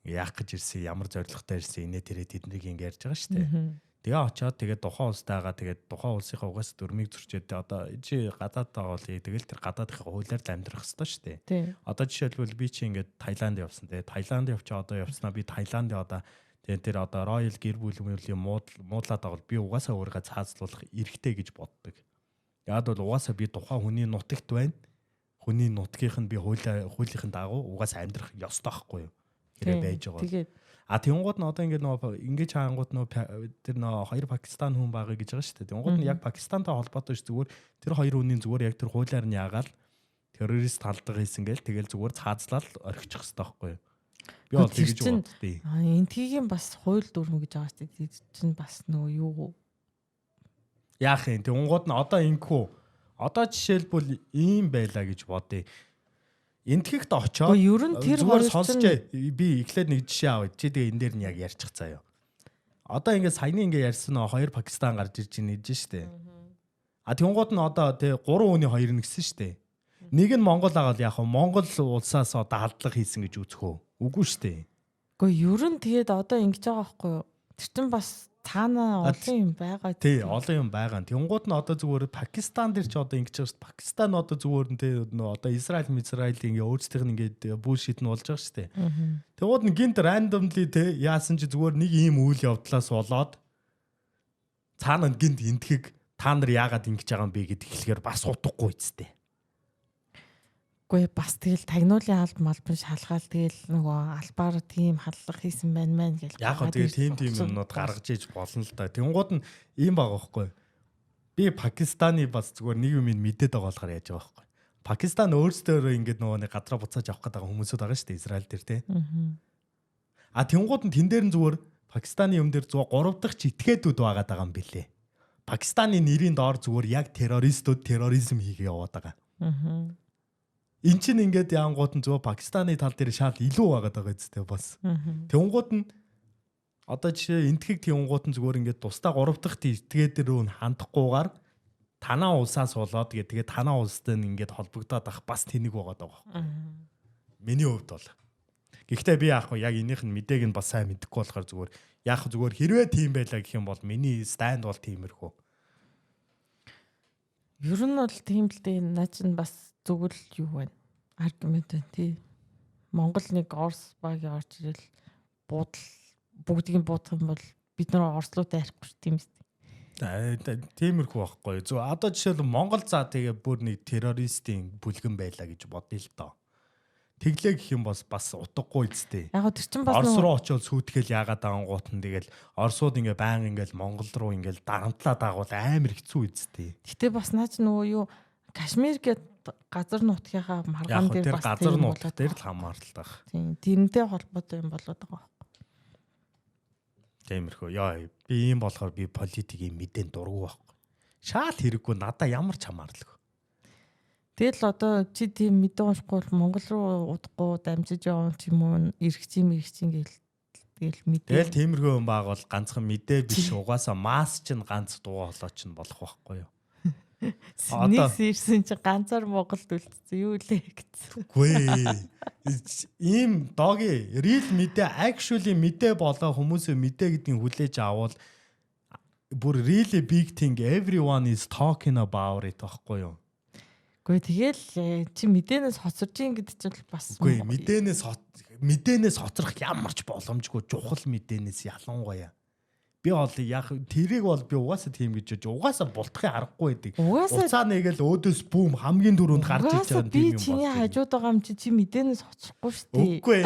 Яах гэж ирсэн ямар зорилготой ирсэн инээ тэрэ тэднийг ингээд ярьж байгаа шүү дээ. Тэгээ очоод тэгээд тухайн улстайгаа тэгээд тухайн улсынхаа угаас дөрмийг зөрчөөд одоо чи гадаадаа бол тэгэл тэр гадаадынхаа хуулиар амьдрах хэрэгтэй шүү дээ. Одоо жишээлбэл би чи ингээд Таиланд явсан те. Таиланд явчаа одоо явснаа би Таиланд одоо тэгээд тэр одоо Royal гэр бүл мөрлийн муудлаад байгаа бол би угаасаа өөрийгөө цаазлуулах эрхтэй гэж боддог. Яг бол угаасаа би тухайн хүний нутагт байна. Хүний нутгийнх нь би хуулийнхын дагуу угаасаа амьдрах ёстой байхгүй юу? Хэрэг байж байгаа. Тэгээд тэнгууд нь одоо ингээд хаангууд тэр хоёр Пакистан хүн байгаа гэж байгаа шүү дээ. Тэнгууд нь яг Пакистантай холбоотой ш зүгээр тэр хоёр хүний зүгээр яг тэр хуулиар нь яагаад террорист халдлага хийсэн гээл тэгэл зүгээр цаазлал орхичих хэрэгтэй байхгүй юу? Би бол тэгж боддتي. Энтгийн бас хууль дүрм гэж байгаа шүү дээ. Чинь бас нөгөө юу яах юм. Тэнгууд нь одоо ингэхүү. Одоо жишээлбэл ийм байлаа гэж бодъё. Энтгэхт очоод ер нь тэр хоёр сонсчээ би эхлээд нэг жишээ авъя. Чи тэгээ энэ дээр нь яг ярьчих заяа. Одоо ингээд саяны ингээд ярьсан хоёр Пакистан гарч ирж нэж штэ. Тэнгууд нь одоо тэ 3 хүний хоёр нэгсэн штэ. Нэг нь Монгол агаал яг Монгол улсаас одоо халдлага хийсэн гэж үзэх үү? Үгүй штэ. Гэхдээ ер нь тэгээд одоо ингэж байгаа байхгүй юу? Тэр чинь бас цаана олон юм байгаа. Тий, олон юм байгаа. Тэнгууд нь одоо зүгээр Пакистан дээр ч одоо ингэж байгаа шүү дээ. Пакистан одоо зүгээр нь тий одоо Израиль ингээ өөрсдийнх нь ингээд bullshit нь болж байгаа шүү дээ. Тэнгууд нь гинт randomly тий яасан чи зүгээр нэг ийм үйл явдлаас болоод цаана гинт энтгэг та нар яагаад ингэж байгаа юм бэ гэд эхлэхээр бас утгагүй үсттэй. Үгүй бас тэгэл тагнуулын алба малбан шалгаал тэгэл нөгөө албаар тийм халдлага хийсэн байна гэж. Яг гоо тэгээ тийм юмнууд гаргаж иж болно л да. Тэнгууд нь ийм байгаа байхгүй. Би Пакистаны бас зүгээр нэг юм мэдээд байгаа болохоор яаж байгаа байхгүй. Пакистан өөрсдөө ингээд нөгөө нэг гадраа буцааж авах гэдэг хүмүүсүүд байгаа шүү дээ Израиль дээр тий. Тэнгууд нь тэн дээр нь зүгээр Пакистаны юм дээр 3 дахь этгээдүүд байгаа даа юм бэлээ. Пакистаны нэрийн доор зүгээр яг террористууд терроризм хийгээ яваад байгаа. Энд чинь ингээд яангууд нь зөв Пакистаны тал дээр шал илүү байгаад байгаа зү бас. Тэнгууд нь одоо жишээ энтгэг тэнгууд нь зүгээр ингээд тусдаа 3 дахь этгээд рүү хандахгүйгээр танаа улсаас болоод тэгээд танаа улстай ингээд холбогдоод ах бас тэнэг байгаад байгаа. Миний хувьд бол. Гэхдээ би яах вэ? Яг энийх нь мэдээг нь бас сайн мэдэхгүй болохоор зүгээр яах зүгээр хэрвээ тийм байлаа гэх юм бол миний станд бол тиймэрхүү. Ер нь бол тийм л дээ наач нь бас зүгэл юу вэ? Аргумент байна тий. Монгол нэг Орос багийн орж ирэл бүгдийг буудах юм бол бид нар Орслуудаа ярихгүй шүү тийм үү? Тиймэрхүү байхгүй. Зөв одоо жишээл Монгол за тэгээ бүр нэг террористийн бүлгэн байлаа гэж бодъё л доо. Тэглээ гэх юм бас утгагүй үстэй. Яг тэр чинь бас Орос руу очиод сүйтгэл яагаад ангуут нь тэгэл Оросууд ингээ баян ингээл Монгол руу ингээл дарамтлаад байгуул амар хэцүү үстэй. Гэтэ бас наач нөгөө юу Кашмир гэдэг газар нутгийнхаа маргаан дээр бас газар нутг дээр л хамааралтай баг. Тийм, тэрнтэй холбоотой юм болоод байгаа байхгүй. Тиймэрхүү. Яа би ийм болохоор би политикийн мэдэн дургу байхгүй. Шаал хэрэггүй надаа ямар ч хамаарлаг. Тэгэл одоо чи тийм мэдээ уншихгүй бол Монгол руу удахгүй дамжиж явах юм уу? Ирэх юм гээл тэгэл мэдээ. Тэгэл тиймэрхүү юм баг бол ганцхан мэдээ биш угаасаа масс чинь ганц дуу хоолой чинь болох байхгүй юу? Нэгс ирсэн чи ганцаар Монголд үлдсэн юу лээ гэсэн. Үгүй ийм доги real мэдээ actually мэдээ болоо хүмүүсээ мэдээ гэдгийг хүлээж авал бүр really big thing everyone is talking about it байхгүй юу? Гэхдээ тэгэл чи мэдээнээс хоцорж ийн гэдэг чинь бас үгүй мэдээнээс хоцрох ямар ч боломжгүй чухал мэдээнээс ялангуяа би бол яг тэрийг бол би угаасаа тийм гэж бодож угаасаа бултахын аргагүй байдаг. Уцаа нэгэл өөдөөс бүүм хамгийн дөрөнд гарч иж байгаа тийм юм байна. Би чиний хажууд байгаа юм чи мэдээнээс хоцрохгүй шүү дээ. Үгүй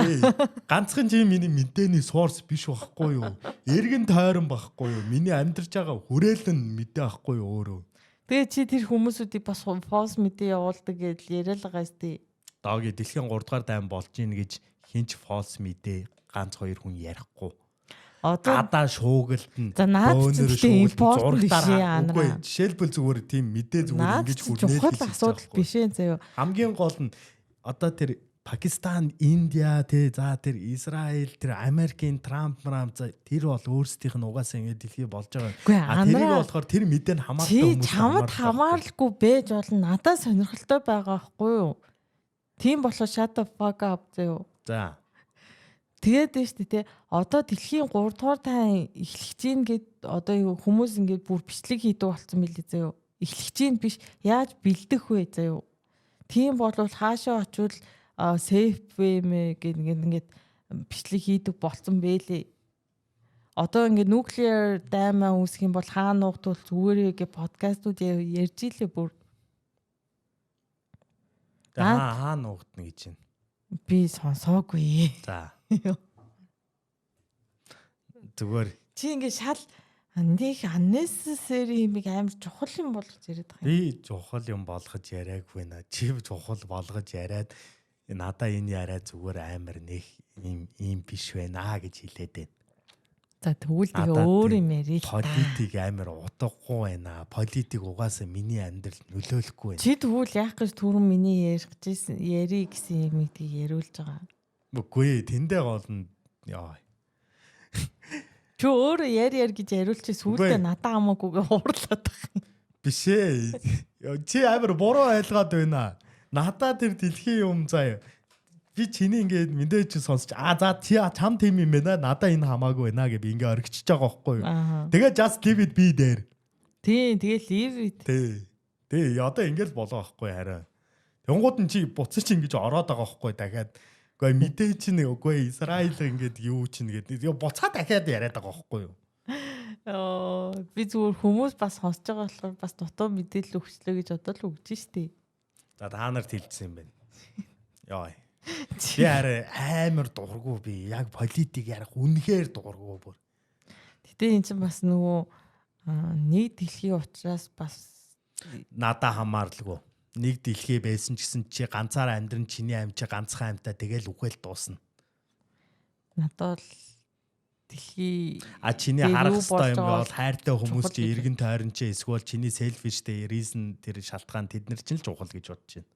ганцхан чи миний мэдээний source биш байхгүй юу? Эргэн тойрон байхгүй юу? Миний амьдарч байгаа хүрээлэн мэдээ байхгүй юу өөрөө? Тэгээ чи тэр хүмүүсүүдийг бас false мэдээ явуулдаг гэж яриад байгаа сте. Дооги дэлхийн 3 дугаар дайм болж ийн гэж хинч false мэдээ ганц хоёр хүн ярихгүй. Одоо шуугалтан бөөнөр шуугалтан зурагтаар үгүй жишээлбэл зүгээр тийм мэдээ зүгээр ингэж хүрнэ гэж асуудал биш ээ заяа. Хамгийн гол нь одоо тэр Пакистан, Индия за тэр Израиль, тэр Америкийн Трамп тэр бол өөрсдийнх нь угаасаа ингэ дэлхий болж байгаа. Тэрийг болохоор тэр мэдээ нь хамаардаг хүмүүс чамд хамааралгүй байж болно. Надад сонирхолтой байгаа байхгүй юу? Тийм болохоор shut the fuck up заяа. За тэгээд дээ шүү дээ. Одоо дэлхийн 3 дугаар тайм эхлэх чинь гэд одоо хүмүүс ингээд бүр бичлэг хийдэг болсон мэлээ заяа. Эхлэх чинь биш яаж бэлдэх вэ заяа. Тийм болвол хаашаа очивол safe way ингээд бичлэг хийдэг болсон бэлээ. Одоо ингээд nuclear даймаа үүсэх юм бол хаана нуугтвал зүгээрээ гэ подкастууд ярьж илээ бүр. Хаана нуугтна гэж байна. Би сонсоогүй. За. Зүгээр. Чи ингэ шал нэг unnecessary юм амар чухал юм болгож яриад байгаа юм. Би чухал юм болгож яриаггүй наа. Чи чухал болгож яриад надаа энэ яриа зүгээр амар нэг юм биш байна гэж хэлээд байна. За тэгвэл тэгээ өөр юм ярил. Политик амар утгагүй байна. Политик угаасаа миний амьдралд нөлөөлөхгүй байна. Чи тэгвэл яах гэж түрүүн миний ярих гэжсэн яри гэсэн юм тийг яриулж байгаа. Үгүй тэндээ гол нь яа. Чи өөр яри гэж яриулчих сүүлдээ надаа хамаагүйгээ хуурлаад байгаа. Биш ээ. Чи амар буруу ойлгоод байна. Надаа тэр дэлхийн юм заяа. Би чиний ингээд мэдээж сонсч за чам тийм юм байна. Надаа энэ хамаагүй байна гэж би ингээ оргичж байгаа байхгүй юу. Тэгээ just leave it be there. Тэгээ leave it. Тэгээ одоо ингээд болоо байхгүй хараа. Тэнгууд нь чи буцаж ингэж ороод байгаа байхгүй дахиад. Үгүй мэдээж чинь үгүй Израиль ингээд юу чинь гэдэг. Буцаа дахиад яриад байгаа байхгүй юу. Би зүгээр хүмүүс бас сонсож байгаа болохоор бас дутуу мэдээлэл өгчлөө гэж бодол өгч штий. За та нарт хэлсэн юм байна. Яа. Би амар дургу би. Яг политик ярих үнэхээр дургу бүр. Гэтэ эн чинь бас нөгөө нэг дэлхийн учраас бас надаа хамаарлгүй. Нэг дэлхий байсан ч гэсэн чи ганцаараа амьдрын чиний аим чи ганцхан аимтаа тэгэл үхэл дуусна. Надад л дэлхий чиний харах хэвээр юм бол хайртай хүмүүс чи эргэн тойрон чи эсвэл чиний selfish-тэй reason тэр шалтгаан тэднэр чинь л чухал гэж бодож байна.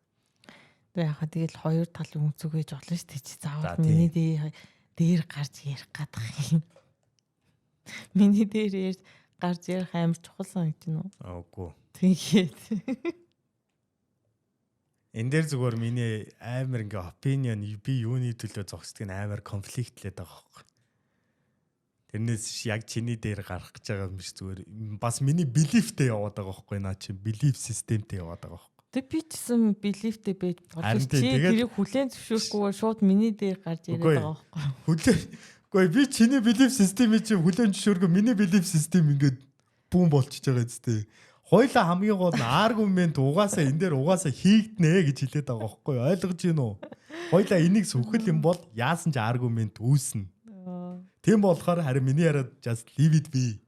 Яхаа тэгэл хоёр талын үнцэг гэж болно шүү дээ. Чи заавал миний дээр гарч ярих гадах юм. Миний дээр гарч ярих амар чухал санагдаж байна уу? Үгүй. Тэгээд энэ дээр зүгээр миний амар ингээ opinion би юуны төлөө зогсдог нь амар конфликтлээд байгаа байхгүй. Тэрнээс яг чиний дээр гарах гэж байгаа юм биш зүгээр бас миний beliefтэй яваад байгаа байхгүй наа чи belief systemтэй яваад байгаа байхгүй. Тэг би ч гэсэн beliefтэй байж болно. Чи тэрийг хүлээн зөвшөөрөхгүйгээр шууд миний дээр гарч яриад байгаа байхгүй. Үгүй би чиний belief system-ийг чи хүлээн зөвшөөргөө миний belief system ингээд бүүн болчихж байгаа зү. Хойлоо хамгийн гол нь аргумент угаасаа энэ дээр угаасаа хийгднэ гэж хэлээд байгаа байхгүй юу? Ойлгож байна уу? Хойлоо энийг сүхэл юм бол яасан ч аргумент үүснэ. Тийм болохоор харин миний яриад just leave it be.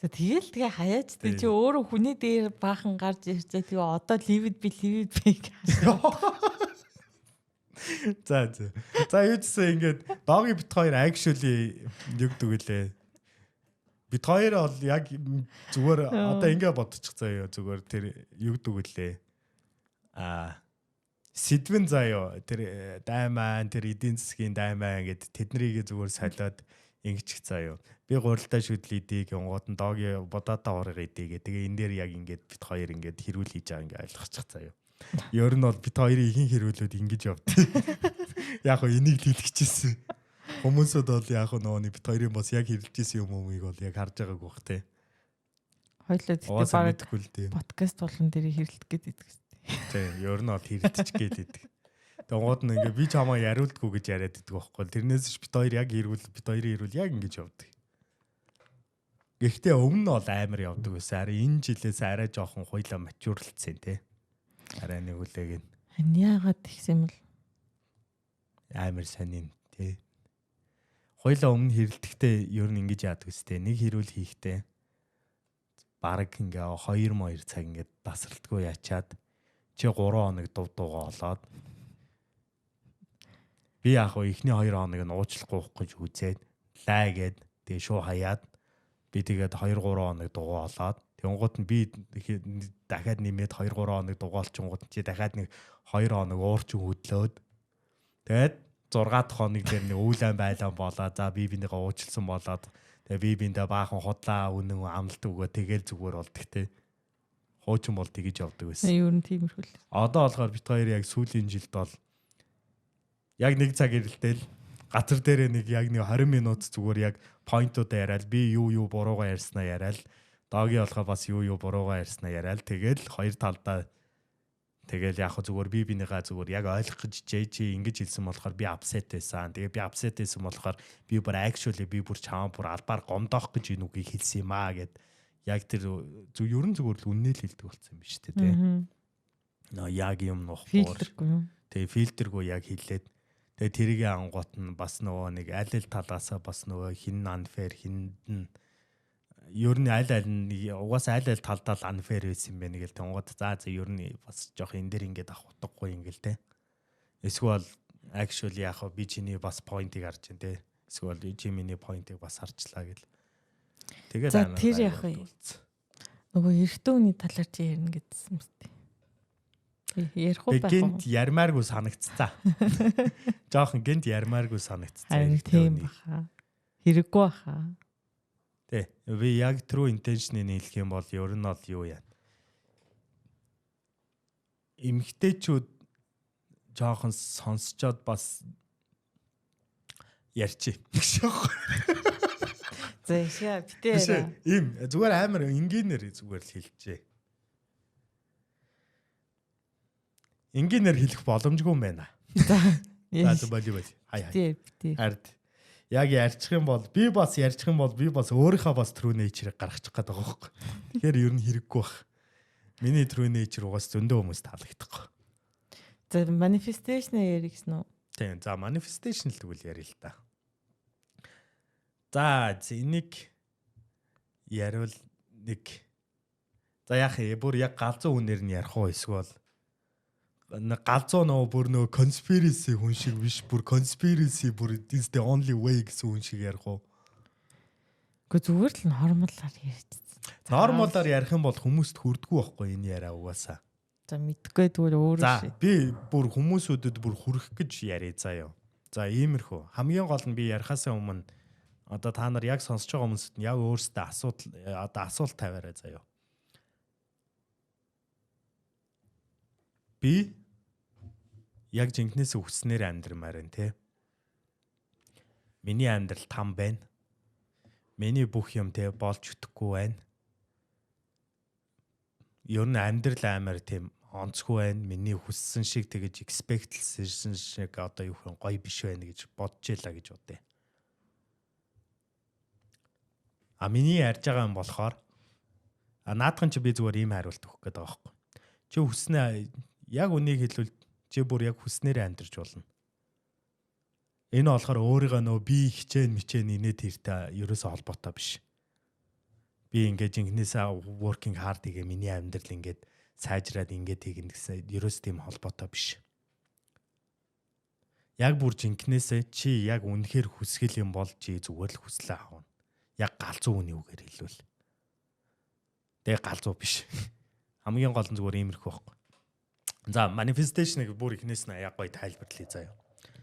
За тэгээ хаяач тий чи өөрөө хүний дээр баахан гарч ирчээ тэгээ одоо leave it be гэж. За юу ч гэсэн ингээд доги бит хоёр actually югдөг үлээ. Бид хоёр бол яг зүгээр одоо ингэ бодчих заяа зүгээр тэр юу гэдэг үлээ. Сэдвэн заяа тэр даймаа тэр эдийн засгийн даймаа ингээд тэднийг зүгээр солиод ингэчих заяа. Би гурилдаа шүдлийдийг онгод нь доогийн бодоотаа ураг идэх гэдэг. Тэгээ энэ дээр яг ингээд бид хоёр ингээд хэрүүл хийж байгаа ингээ ойлгочих заяа. Ер нь бол бид хоёрын ихэнх хэрүүлүүд ингэж явдаг. Яг хөө энийг хэлчихсэн. Хүмүүсүүд бол яг нөгөө бид хоёрын бас яг хэлжсэн юм уумыг бол яг харж байгааг бах те. Хоёлоо тэгтээ баг подкаст болгон дээр хэрэлдэх гээд идэг. Тийм, ер нь бол хэрэлдэж гээд идэг. Тэнгууд нь ингээ би ч хамаа яриулдаггүй гэж яриад идэг байхгүй. Тэрнээс ч бид хоёр яг хэрүүл бид хоёрын хэрүүл яг ингэж явдаг. Гэхдээ өмнө нь бол амар явдаг байсан. Арай энэ жилээс арай жоохон хуйлаа матюрлцсэн те. Арай нэг үлээг нь. Яагаад тэгсэн юм бол амар сонин те. Хуйлаа өмнө хэрэлдэхдээ ер нь ингэж яадаг үстэй. Нэг хэрүүл хийхдээ бараг ингээ 2 цаг ингээ тасралтгүй ячаад чи 3 хоног дуугаа олоод би яг хөө эхний 2 хоног нь уучлахгүй гэж үзээд лаа гээд тэгээ шуу хаяад би тэгээд 2 3 хоног дуугаа олоод тэнгууд нь би дахиад нэмээд 2 3 хоног дуугаалчингууд чи дахиад нэг 2 хоног уурч хөдлөөд тэгээд 6 дахь хоног дээр нэг үүлэн байлаа болоо за би бинийгээ уучлсан болоод тэгээ би биндээ баахан худлаа үнэн амлалт өгөө тэгээл зүгээр болдог те. Хуучин бол тэгэж явдаг байсан. Юу н тиймэрхүү л. Одоо болохоор бит хоёр яг сүүлийн жилд бол яг 1 цаг ирэлтэл газар дээрээ нэг яг нэг 20 минут зүгээр яг поинтуудаа яриад би юу буруугаа ярьснаа яриад доогийн болохоо бас юу буруугаа ярьснаа яриад тэгэл хоёр талдаа тэгэл яг зүгээр би бинийгаа зүгээр яг ойлгох гэж чи ингэж хэлсэн болохоор би апсет байсан. Тэгээ би апсет байсан болохоор би бүр actually би бүр чам бүр албаар гомдоох гэж энэ үгийг хэлсэн юм аа гэд яг тэр ерөн зүгээр л үннээ л хэлдэг болсон юм биш үү те. Яг юм нуухгүй. Тэгээ фильтргүй яг хэлээд тэгээ тэрийг ангуут нь бас нөгөө нэг аль талаасаа бас нөгөө хин unfair хин ер нь аль нь угаасаа аль талдаа л unfair байсан юм байна гэл тэнгууд за ер нь бас жоох энэ дэр ингээд авах утгагүй юм гэл те. Эсвэл actually яг би чиний бас point-ийг харж байна те. Эсвэл чи миний point-ийг бас харчлаа гэл. Тэгээд за тэр яг нөгөө эртөөний талаар чи ярина гэдсэн юм тий. Ярих уу байх уу? Гэнт ярмааргүй санагцсан. Жохон гэнт ярмааргүй санагцсан. Харин тийм баха. Хэрэггүй баха. Тэ. Би яг true intention-ийг хэлэх юм бол ер нь бол юу яа. Эмгтээчүүд жоохон сонсчоод бас ярьчих. За яа битээ. Им зүгээр амар энгийнээр зүгээр л хэлчихэ. Энгийнээр хэлэх боломжгүй юм байна. За боли. Хай. Тий. Хард. Яг ярьчих юм бол би бас өөрийнхөө бас true nature-ыг гаргачих гээд байгаа байхгүй. Тэгэхээр ер нь хэрэггүй бах. Миний true nature угаас зөндөө хүмүүс таалагдахгүй. За manifestation ярих гэсэн үү? Тийм. За manifestation л тэгвэл ярил л та. За энийг яривал нэг за яах вэ? Бүр яг галзуу үнээр нь ярих уу эсвэл галзуу нөө бүр нөө conspiracy хүн шиг биш бүр conspiracy бүр is the only way гэсэн хүн шиг ярих уу? Гэхдээ зүгээр л нормалаар ярьчихсан. Нормалаар ярих юм бол хүмүүст хүрдэггүй байхгүй энэ яриа угаасаа. За мэдгүй тэгвэл өөрөө шээ. За би бүр хүмүүсүүдэд бүр хүрэх гэж яриа заяа. За иймэрхүү. Хамгийн гол нь би ярихаасаа өмнө одоо та нар яг сонсож байгаа хүмүүст нь яг өөрсдөө асуулт тавиарай заяа. Би яг жинкнээс өснээр амьдрмаар байна те. Миний амьдрал там байна. Миний бүх юм те болж өгөхгүй байна. Ер нь амьдрал амар тийм онцгүй байна. Миний хүссэн шиг тэгэж expectation шиг одоо юу хэн гоё биш байна гэж бодож ялаа гэж бодъё. Миний ярьж байгаа юм болохоор наадхан чи би зүгээр ийм хариулт өгөх гээд байгаа байхгүй. Чи хүснээ яг үнийг хэлвэл чи бүр яг хүснээрээ амьдарч болно. Энэ болохоор өөрийгөө нөө би хичээн инээд тэртэй ерөөсөө холбоотой биш. Би ингээд жинкнээсээ working hard гэгээ миний амьдрал ингээд сайжраад ингээд тэгнэ гэсэн ерөөсөө тийм холбоотой биш. Яг бүр жинкнээсээ чи яг үнэхээр хүсгэл юм бол чи зүгээр л хүслээ авах. яг галзуу үний үгээр хэлвэл. Тэгээ галзуу биш. Хамгийн гол нь зүгээр иймэрхүү байхгүй. За manifestation-ыг бүр ихнээс нь яг гоё тайлбарлая заяа.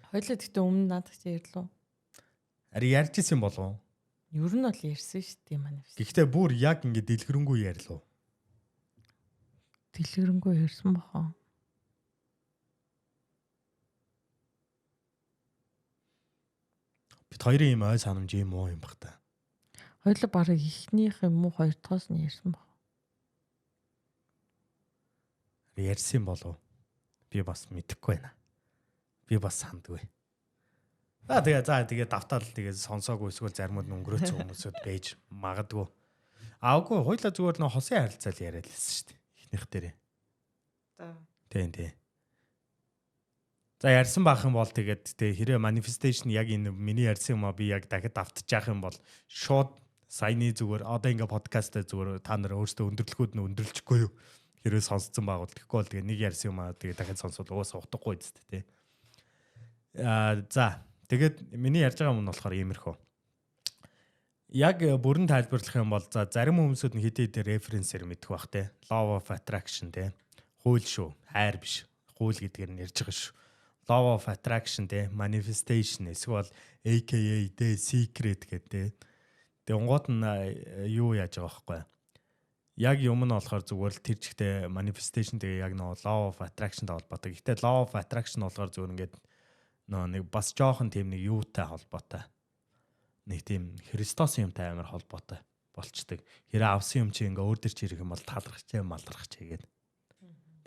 Хоёлаа гэхдээ өмнө надад ч ярьлаа. Ари ярьж исэн болов. Ер нь бол ярьсан шүү дээ манифест. Гэхдээ бүр яг ингэ дэлгэрэнгүй ярьлаа. Дэлгэрэнгүй ярьсан бахаа. Бид хоёрын юм ой санамж юм уу юм бах та. Хоёлаа бараг ихнийх юм уу хоёр дахоос нь ярьсан бах. Ярьсан болов. Би бас мэдэхгүй байна. Би бас сандгүй. Тэгээ давтаал тэгээ сонсоогүй эсвэл заримуд нь өнгөрөөцсөн хүмүүсүүд байж магадгүй. Аагүй хоёлаа зүгээр нөө хосын харилцаал яриад лсэн шүү дээ. Эхнийх дээрээ. Тийм. За ярьсан баах юм бол тэгээд хэрэг manifestation яг энэ миний ярьсан юм а би яг дахиад давтчих юм бол шууд саяны зүгээр одоо ингээ подкаст зүгээр та нар өөрсдөө өндөрлөхүүд нь өндөрлөхгүй юу? Хэрэг сонсцсон байгуул тэгэхгүй бол тэгээ нэг ярьсан юм а тэгээ дахиад сонсвол угаасаа утгагүй зү тээ. За тэгээд миний ярьж байгаа юм нь болохоор иймэрхүү. Яг бүрэн тайлбарлах юм бол за зарим хүмүүсүүд нь хэдий референсээр мэдэх бах те. Law of attraction те. Хууль шүү. Хайр биш. Хууль гэдгээр нь ярьж байгаа шүү. Law of attraction те. Manifestation эсвэл AKA the secret гэдэг. Тэгээ унгууд нь юу яаж байгаа байхгүй. Яг юм нь болохоор зүгээр л тэр чигтээ manifestation тэгээ яг нөө law of attraction-тай холбоотой. Гэхдээ law of attraction болохоор зүгээр ингээд нэг бас жоохон тийм нэг юутай холбоотой. Нэг тийм Христосын юмтай амар холбоотой болчдөг. Хэрэг авсан юм чи ингээ өөр төр чи ирэх юм бол талархчээ малрахчээ гэдэг.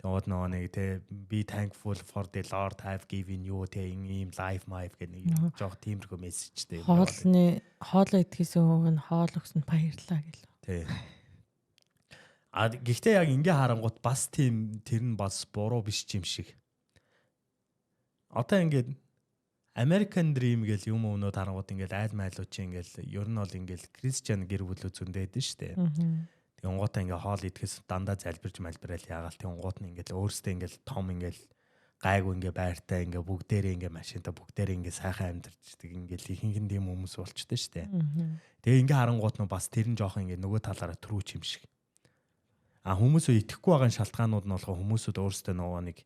Тэгээд нөгөө нэг те be thankful for the Lord have given you те ийм life life гэдэг нэг жоох тиймэрхүү мессежтэй. Хоолоо идэхээс өмнө хоол өгсөнд баярлаа гэлээ. Тий. Гэхдээ яг ингээ харангуут бас тийм тэр нь бас буруу биш юм шиг. Одоо ингээд American Dream гэл юм өнөд харангуут ингээд айл майлуу чи ингээд ер нь бол ингээд Christian гэр бүл үзүндээд нь штэ. Тэгээ унгуудаа ингээд хоол идэхээс дандаа залбирж малбираал ягаал тэг унгууд нь ингээд өөрсдөө ингээд том ингээд гайгүй ингээд байртай ингээд бүгдээрээ ингээд машинтаа бүгдээрээ ингээд сайхан амьдарчдаг ингээд ихэнх нь тийм хүмүүс болчтой штэ. Тэгээ ингээд харангуут нь бас тэр нь жоохон ингээд нөгөө талаараа төрүүч юм шиг. Хүмүүсөө итгэхгүй байгаа шалтгаанууд нь болохоор хүмүүсүүд өөрсдөө нөгөө нэг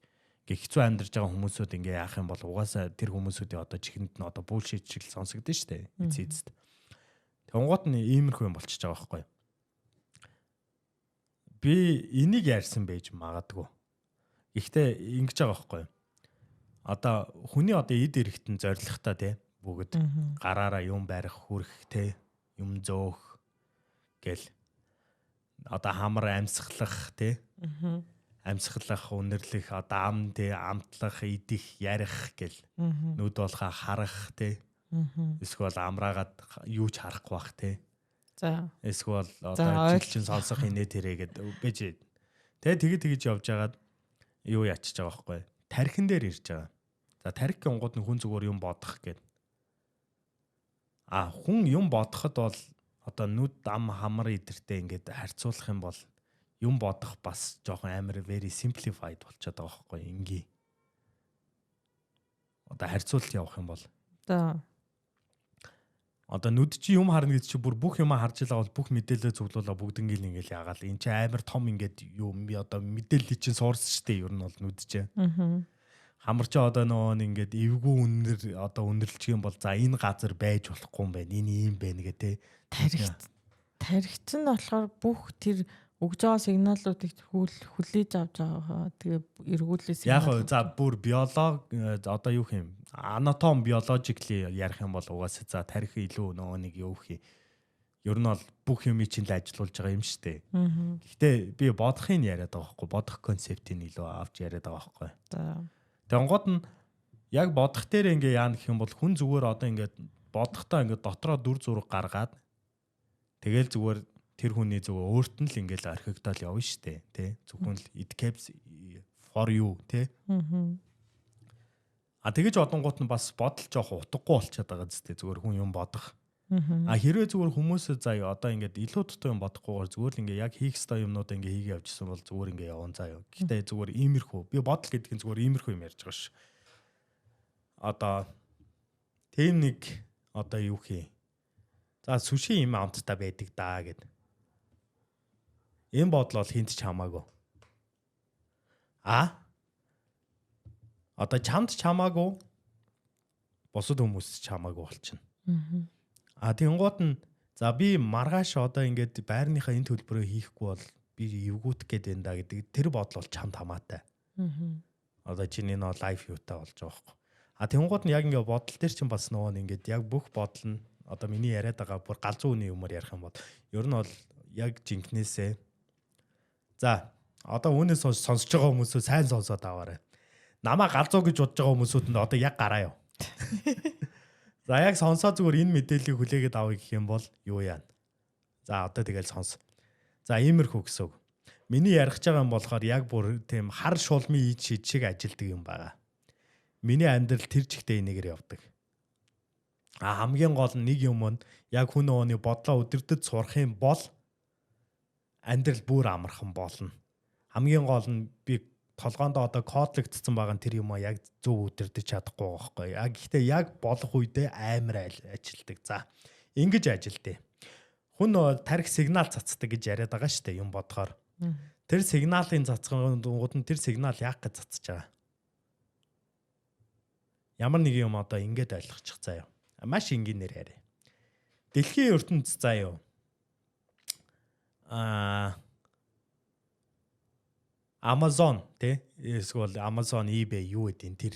хэцүү амьдарч байгаа хүмүүсүүд ингээ яах юм бол угаасаа тэр хүмүүсүүдийн одоо чихэнд нь одоо bullshit шиг сонсогдсон шүү дээ. Эцэст. Тэнгуут нь иймэрхүү юм болчихж байгаа байхгүй. Би энийг ярьсан байж магадгүй. Гэхдээ ингэж байгаа байхгүй. Одоо хүний одоо эд эрэхтэн зоригтой те бүгд гараараа юм барих хүрэх те юм зөөх гэл одоо хамар амьсгалах те амьсгалах үнэрлэх одоо ам те амтлах идэх ярих гэл нүд болохоо харах те эсвэл амраагаад юу ч харахгүй бах те за эсвэл одоо жилчин сонсох инээ тэрэ гэд бэж тэгээ тэгж явж байгаад юу ячиж байгаа байхгүй тархин дээр ирж байгаа. За тархи гингууд нь хүн зүгээр юм бодох гэд хүн юм бодоход бол одоо нүд ам хамар идэртэй ингээд харьцуулах юм бол юм бодох бас жоохон амар very simplified болчиход байгаа байхгүй ингийн. Одоо харьцуулт явах юм бол. Одоо нүд чи юм харна гэдэг чи бүр бүх юм харж байгаа бол бүх мэдээлэл зөвлөлөө бүгднийг ингээл ягаал. Энд чи амар том ингээд юм одоо мэдээлэл чинь суурс штэ ер нь бол нүд чи. Хамар чи одоо нөгөө ингээд эвгүй үнэр одоо үнэрлчих юм бол за энэ газар байж болохгүй юм байна. Энэ юм байна гэдэг те. Тархич нь болохоор бүх тэр өгж байгаа сигналуудыг хүлээж авч байгаа. Тэгээ эргүүлээс яг за бүр биологи одоо юу юм анатом биологically ярих юм бол угаасаа за тархи илүү нөгөө нэг юу хий ер нь бол бүх юм чинь л ажиллаулж байгаа юм шүү дээ. Гэхдээ би бодохын яриад байгаа байхгүй бодох концептыг илүү авч яриад байгаа байхгүй. Тэнгууд нь яг бодох дээр ингээ яа гэх юм бол хүн зүгээр одоо ингээд бодохдоо ингээд дотроо дүр зураг гаргаад тэгэл зүгээр тэр хүний зүгээр өөрт нь л ингээл архигдал явна штэ тий зөвхөн л it caps for you тий тэгэж одонгууд нь бас бодол жоох утгагүй болчиход байгаа зү зүгээр хүн юм бодох хэрвээ зүгээр хүмүүсээ заа одоо ингээд илүү дутуу юм бодохгүйгээр зүгээр л ингээ яг хийх ёстой юмнууд ингээ хийгээ явжсэн бол зүгээр ингээ явна заа юу гэхдээ зүгээр иймэрхүү би бодол гэдэг нь зүгээр иймэрхүү юм ярьж байгаа ш одоо тийм нэг одоо юу хий За сүши юм амттай байдаг даа гэд. Энэ бодол бол хинт ч хамаагүй. Одоо чамд ч хамаагүй. Бусад хүмүүс ч хамаагүй болчихно. Тэнгууд нь за би маргааш одоо ингээд байрныхаа энэ төлбөрөө хийхгүй бол би эвгүүтэх гээд байна да гэдэг тэр бодол бол чамд хамаатай. Одоо чиний нөө лайф юутай болж байгаа байхгүй. Тэнгууд нь яг ингээд бодол дээр чинь бас нөгөө ингээд яг бүх бодол нь одоо миний яриад байгаа бүр галзуу үний юмар ярих юм бол ер нь бол яг жинкнээсээ за одоо үүнээс сонсож байгаа хүмүүсөө сайн сонсоод аваарай. Намаа галзуу гэж бодож байгаа хүмүүсүүд нь одоо яг гараа юу. За яг сонсоо зүгээр энэ мэдээллийг хүлээгээд авъя гэх юм бол юу яана. За одоо тэгэл сонс. За иймэрхүү гэсэн үг. Миний ярих байгаа юм болохоор яг бүр тийм хар шулмын ийд шид шиг ажилдаг юм байгаа. Миний амьдрал тэр чигтээ энэгээр явдаг. Хамгийн гол нь нэг юм нь яг хүн өөний бодлоо өдөртөд сурах юм бол амьдрал бүр амархан болно. Хамгийн гол нь би толгоонд одоо кодлогдсон байгаа тэр юм а яг зөв өдөрдөж чадахгүй байхгүй. Гэхдээ яг болох үедээ амар ажилдаг. За ингэж ажилдээ. Хүн тарих сигнал цацдаг гэж яриад байгаа шүү дээ юм бодохоор. Тэр сигналын цацгууд нь тэр сигнал яах гэж цацж байгаа. Ямар нэг юм одоо ингэж ойлгочих заяа. Маш энгийнээр яриа. Дэлхийн ертөнцийн заяа. Amazon тий эсвэл Amazon eBay юу гэдэг тэр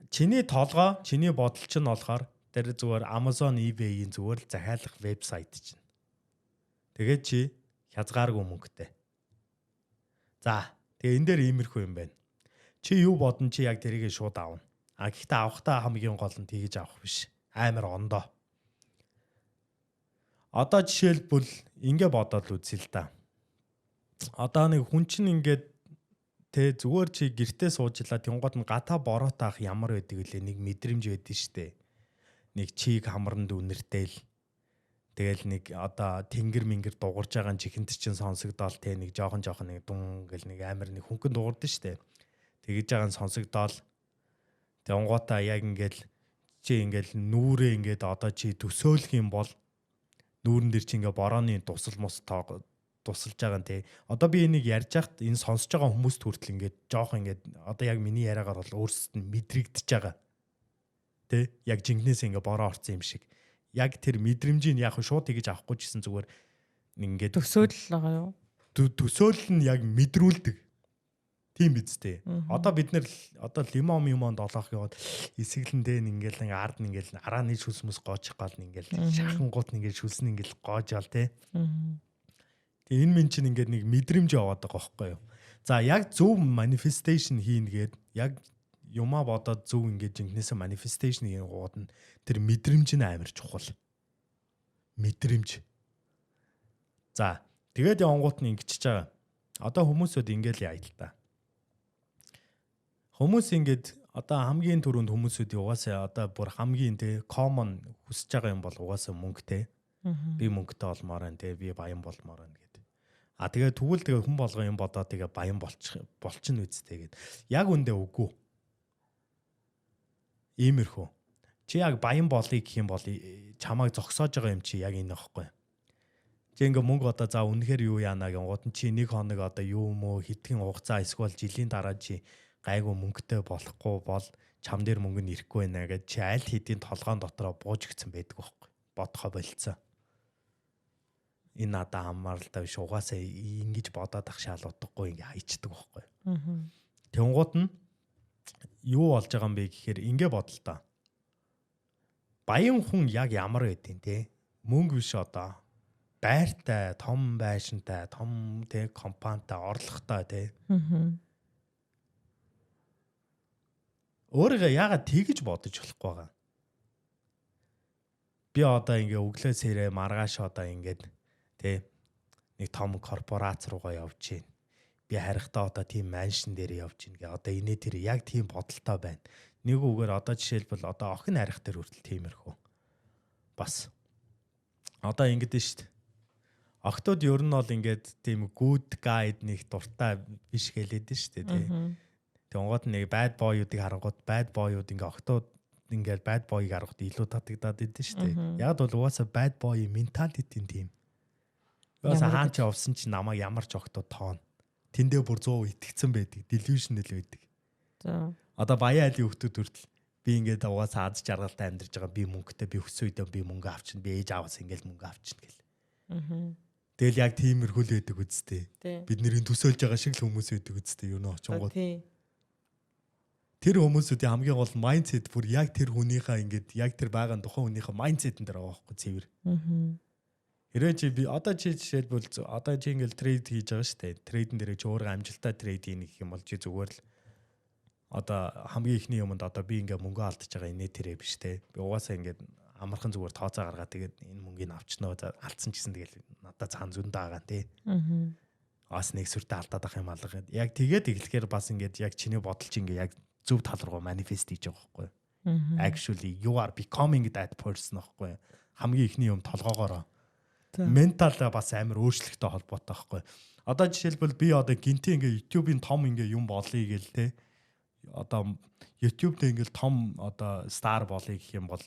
чиний толгой чиний бодол ч нь болохоор тэр зүгээр Amazon eBay-ийн зүгээр л захиалах вебсайт чинь. Тэгээд чи хязгааргүй мөнгөтэй. За тэгээ энэ дээр иймэрхүү юм байна. Чи юу бодон чи яг тэрийг шууд аавна. Гэхдээ авахтаа хамгийн гол нь тэгж авах биш. Амар ондоо. Одоо жишээлбэл ингэ бодоод үзье л да. Одоо нэг хүн чинь ингээд тэ зүгээр чи гэртээ суужлаа тэнгууд нь гата бороотаах ямар байдаг вэ? Нэг мэдрэмж байдаг штэ. Нэг чиг хамранд үнэртэй л. Тэгэл нэг одоо тэнгэр мингэр дуурж байгаа чихэнд чинь сонсогдоол тэ нэг жоохон нэг дун гэл нэг амар нэг хөнгөн дуурдсан штэ. Тэгэж байгаа нь сонсогдоол. Тэнгуудаа яг ингээд чи ингээд нүүрээ ингээд одоо чи төсөөлөх юм бол нүүрэн дээр чи ингээд борооны тусал мус тусалж байгаа нь тий. Одоо би энийг ярьж хахад энэ сонсож байгаа хүмүүст хүртэл ингээд жоох ингээд одоо яг миний яриагаар бол өөрсдөд нь мэдрэгдэж байгаа. Тий. Яг жинкнээс ингээд бороо орсон юм шиг. Яг тэр мэдрэмжийг яг шууд тэгж авахгүй ч гэсэн зүгээр ингээд төсөөлөл байгаа юу? Төсөөлөл нь яг мэдрүүлдэг. Тийм биз дээ. Одоо бид нэр одоо лимон долоох яваад эсэглэндээ ингээд ард нь ингээд арааны шүлсмэс гоочих гол нь ингээд шахангуут нь ингээд шүлсэн ингээд гоожаал тий. Тэгээ энэ минь чинь ингээд нэг мэдрэмж яваад байгаа байхгүй юу. За яг зөв манифесташн хийнгээд яг юмаа бодоод зөв ингээд жинкнээсээ манифесташн хийгууд нь тэр мэдрэмж нь амар чухал. Мэдрэмж. За тэгээд явангуут нь ингэчихэж байгаа. Одоо хүмүүсүүд ингээд яа л та. Хүмүүс ингээд одоо хамгийн түрүүнд хүмүүсүүд угаасаа одоо бүр хамгийн те common хүсэж байгаа юм бол угаасаа мөнгөтэй. Би мөнгөтэй олмоор байна те би баян болмоор байна. Тэгээ тэгвэл тэгээ хүн болгоо юм бодоод тэгээ баян болчихно үсттэй гэд. Яг үндэ үгүй. Иймэрхүү. Чи яг баян болъё гэх юм бол чамайг зогсоож байгаа юм чи яг энэ аахгүй. Чи ингээ мөнгө одоо за үнэхээр юу яана гингууд нь чи нэг хоног одоо юу мөө хэдхэн хугацаа эсвэл жилийн дараа чи гайгүй мөнгөтэй болохгүй бол чам дээр мөнгө нь ирэхгүй байна гэд чи аль хэдийн толгоон дотроо бууж гисэн байдаг байхгүй. Бодхоо болцсон. Энэ надаа хамааралтай биш угаасаа ингэж бодоод ах шаалуудахгүй ингээ хайчдаг байхгүй. Тэнгууд нь юу болж байгаа юм бэ гэхээр ингээ бодлоо. Баян хүн яг ямар байдیں۔ Тэ мөнгө биш одоо байртай, том байшинтай, том тэ компанитай, орлоготой тэ. Өөрийгөө яагаад тэгж бодож болохгүй байгаа. Би одоо ингээ өглөө сэрээ маргааш одоо ингээд тэ нэг том корпорац руугаа явж гин. Би харихтаа одоо тийм маншин дээр явж гин гэ. Одоо инээ тэр яг тийм бодолтой байна. Нэг үгээр одоо жишээлбэл одоо охин харих дээр хүртэл тиймэрхүү. Бас одоо ингэдэж штт. Охтууд ер нь бол ингээд тийм good guide нэг дуртай биш гэлээд штт тий. Тэнгууд нэг bad boy-уудыг харангууд bad boy-ууд ингээ охтууд ингээд bad boy-г аргад илүү татагдаад идэв шүү дээ. Яг бол угаасаа bad boy mentality-ийн тийм. Угаасаа хаан ч явсан чи намайг ямар ч огтоо тоон. Тэндээ бүр 100% итгэцэн байдаг. Delusional байдаг. За. Одоо баян айлын хүүхдүүд хүртэл би ингээд угаасаа аз жаргалтай амьдарч байгаа би мөнгөтэй би өссөн үедээ би мөнгө авчихна. Би ээж аваас ингээд мөнгө авчихна гэл. Тэгэл яг тиймэрхүү л байдаг үсттэй. Бид нэрийн төсөөлж байгаа шиг л хүмүүс байдаг үсттэй юу нөө очонгууд. Тэр хүмүүсүүдийн хамгийн гол майндсет бүр яг тэр хүнийхээ ингээд яг тэр байгаа тухайн хүнийхээ майндсетэн дээр байгаа байхгүй цэвэр. Хэрвээ чи би одоо чи жишээлбэл одоо чи ингээд трейд хийж байгаа шүү дээ. Трейдэн дээр чи өөрөө амжилттай трейд хийх гэх юм бол чи зүгээр л одоо хамгийн ихний юмд одоо би ингээд мөнгө алдаж байгаа инээ тэрэ биш те. Би угаасаа ингээд амархан зүгээр тооцоо гаргаад тэгээд энэ мөнгийг авчнаа алдсан гэсэн тэгэл надад цаан зөндөө байгаа те. Аас нэг сүртэй алдаад ах юм алга. Яг тэгээд эхлэхээр бас ингээд яг чиний бодолч ингээд яг зөв тал руу манифест хийж байгаа байхгүй. Actually you are becoming that person байхгүй. Хамгийн ихний юм толгоогоороо. Ментал бас амар өөрчлөлттэй холбоотой байхгүй. Одоо жишээлбэл би одоо гинти ингээ YouTube-ийн том ингээ юм болъё гэл те. Одоо YouTube дээр ингээл том одоо стар болъё гэх юм бол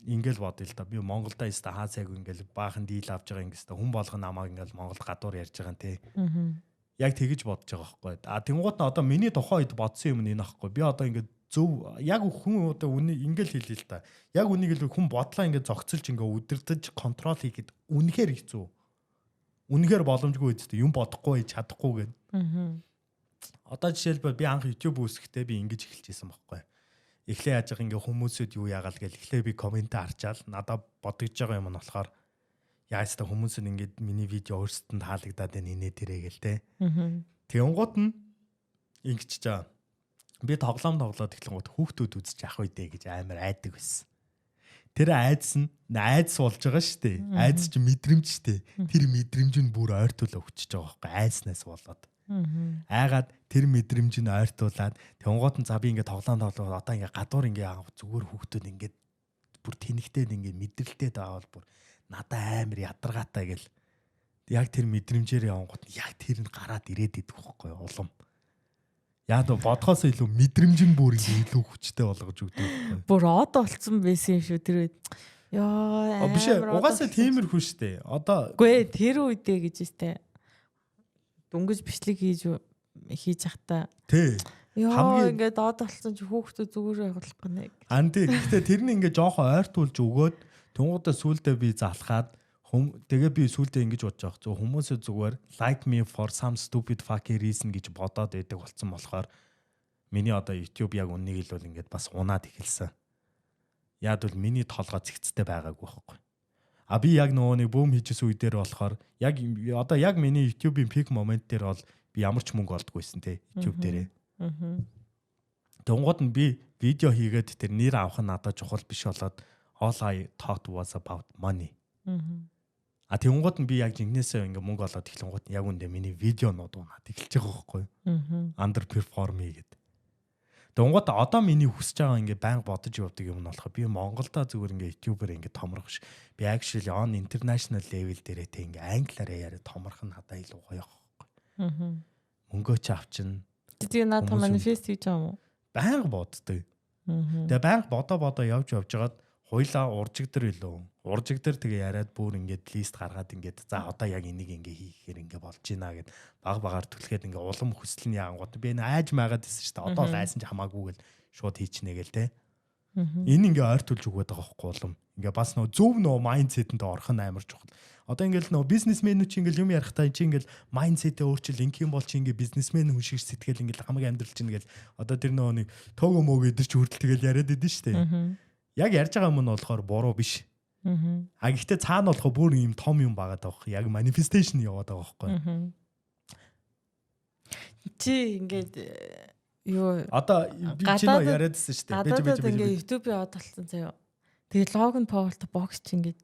ингээл бодъё л да. Би Монголда яста хаа сайг ингээл баахан дийл авч байгаа ингэс та хүн болгон намайг ингээл Монголд гадуур ярьж байгаа те. Яг тэгэж бодож байгаа байхгүй. А тэнгуут нь одоо миний тухайн үед бодсон юм энэ аахгүй. Би одоо ингээд зөв яг хүн одоо үнийг ингээл хэлээ л та. Яг үнийг л хүн бодлоо ингээд зогцолж ингээд удирдах контрол хийхэд үнэхээр хэцүү. Үнэхээр боломжгүй үстэй юм бодохгүй чадахгүй гэд. Одоо жишээлбэл би анх YouTube үүсгэхдээ би ингэж эхэлж байсан байхгүй. Эхлээ яаж байгаа ингээ хүмүүсүүд юу яагаал гэл эхлээ би комент харчаал надад бодогдож байгаа юм нь болохоор яаж та хүмүүсүүд ингээд миний видео өөрсдөнд таалагдаад байна инээ тэрэгэл те. Тэнгуут нь ингэж чаа. Би тоглоом тоглоод эхлэнгууд хүүхдүүд үзэж ах үедээ гэж амар айдаг байсан. Тэр айдас нь айдас болж байгаа шүү дээ. Айдас чи мэдрэмж шүү дээ. Тэр мэдрэмж нь бүр ойртуулаа өчөж байгаа байхгүй айснаас болоод. Айгаад тэр мэдрэмж нь ойртуулаад тэнгуут нь за би ингээд тоглоом тоглоод одоо ингээд гадуур ингээд зүгээр хүүхдүүд ингээд бүр тэнэгтэй ингээд мэдрэлтэй даавал бүр надаа амар ядаргаатай гэл яг тэр мэдрэмжээр явангууд яг тэр нь гараад ирээд идэх байхгүй улам. Яг бодхоос илүү мэдрэмж нь бүр илүү хүчтэй болгож өгдөг. Бүр од болцсон байсан юм шүү тэр үед. Яа. Биш угаасаа тиймэрхүү штэ. Одоо үгүй тэр үедээ гэж штэ. Дөнгөж бичлэг хийж захта. Тий. Яа ингээд од болцсон чи хүүхдүүд зүгээр явуулах гэнэ. Анди гэхдээ тэр нь ингээд жоохон ойртуулж өгөөд тэнгуудаа сүулдэ би залхаад тэгээ би сүулдэ ингэж бодож байгаа. Зөв хүмүүсээ зүгээр like me for some stupid fucking reason гэж бодоод байдаг болсон болохоор миний одоо YouTube яг үннийг л бол ингээд бас унаад эхэлсэн. Яг бол миний толгой цэгцтэй байгаагүй байхгүй. А би яг нөгөө нэг бөөм хийжсэн үе дээр болохоор яг одоо яг миний YouTube-ийн peak moment дээр бол би ямар ч мөнгө олдгүйсэн те YouTube дээрээ. Тэнгууд нь би видео хийгээд тэр нэр авах нь надад чухал биш болоод all I thought was about money. А тэнгууд нь би яг жинхнээсээ ингээ мөнгө олоод эхлэнгууд яг үндэ миний видеонууд унаад эхэлж байгаа байхгүй юу? Underperform хийгээд. Тэнгууд одоо миний хүсэж байгаа ингээ байнга бодож явдаг юм нь болохоор би Монголда зүгээр ингээ YouTuber ингээ томрох ш. Би actually on international level дээрээ тэ ингээ англиараа яриа томрох нь надад илүү гоё байхгүй. Мөнгөө ч авчин. Тэгээ надад манифест хийж байгаа юм уу? Байнга боддог. Тэгээ байнга бодоо явж жагаад хойлоо уржигдэр илүү. Уржигдэр тэгээ яриад бүр ингээд лист гаргаад ингээд за одоо яг энийг ингээ хийхээр ингээ болж байна гэд багаар түлхээд ингээ улам хүсэлний ангууд би энэ айж maaгаад байсан шүү дээ. Одоо л айсан ч хамаагүй гэл шууд хийчнэ гээл те. Энэ ингээ ойртуулж өгöd байгаа байхгүй улам. Ингээ бас нөө зөв нөө майндсетэнд орох нь амар чухал. Одоо ингээл нөө бизнесмэнүүд чи ингээл юм ярихтаа чи ингээл майндсетээ өөрчил ингээм бол чи ингээ бизнесмен хүн шиг сэтгэл ингээл хамаг амьдрал чинь ингээл одоо тэр нөө нэг тоог мөг идэр чи хүртэл тэгэл яриад идэв шүү дээ. Яг ярьж байгаа юм нь болохоор буруу биш. А гэхдээ цаана болохоор бүр юм том юм багаад байгаа. Яг manifestation яваад байгаа байхгүй. Чи ингээд юу одоо чи нөө яриадсэн шүү дээ. Гадаадад ингээд YouTube яваад болсон заяа. Тэгээ Logan Paul-тай бокс чи ингээд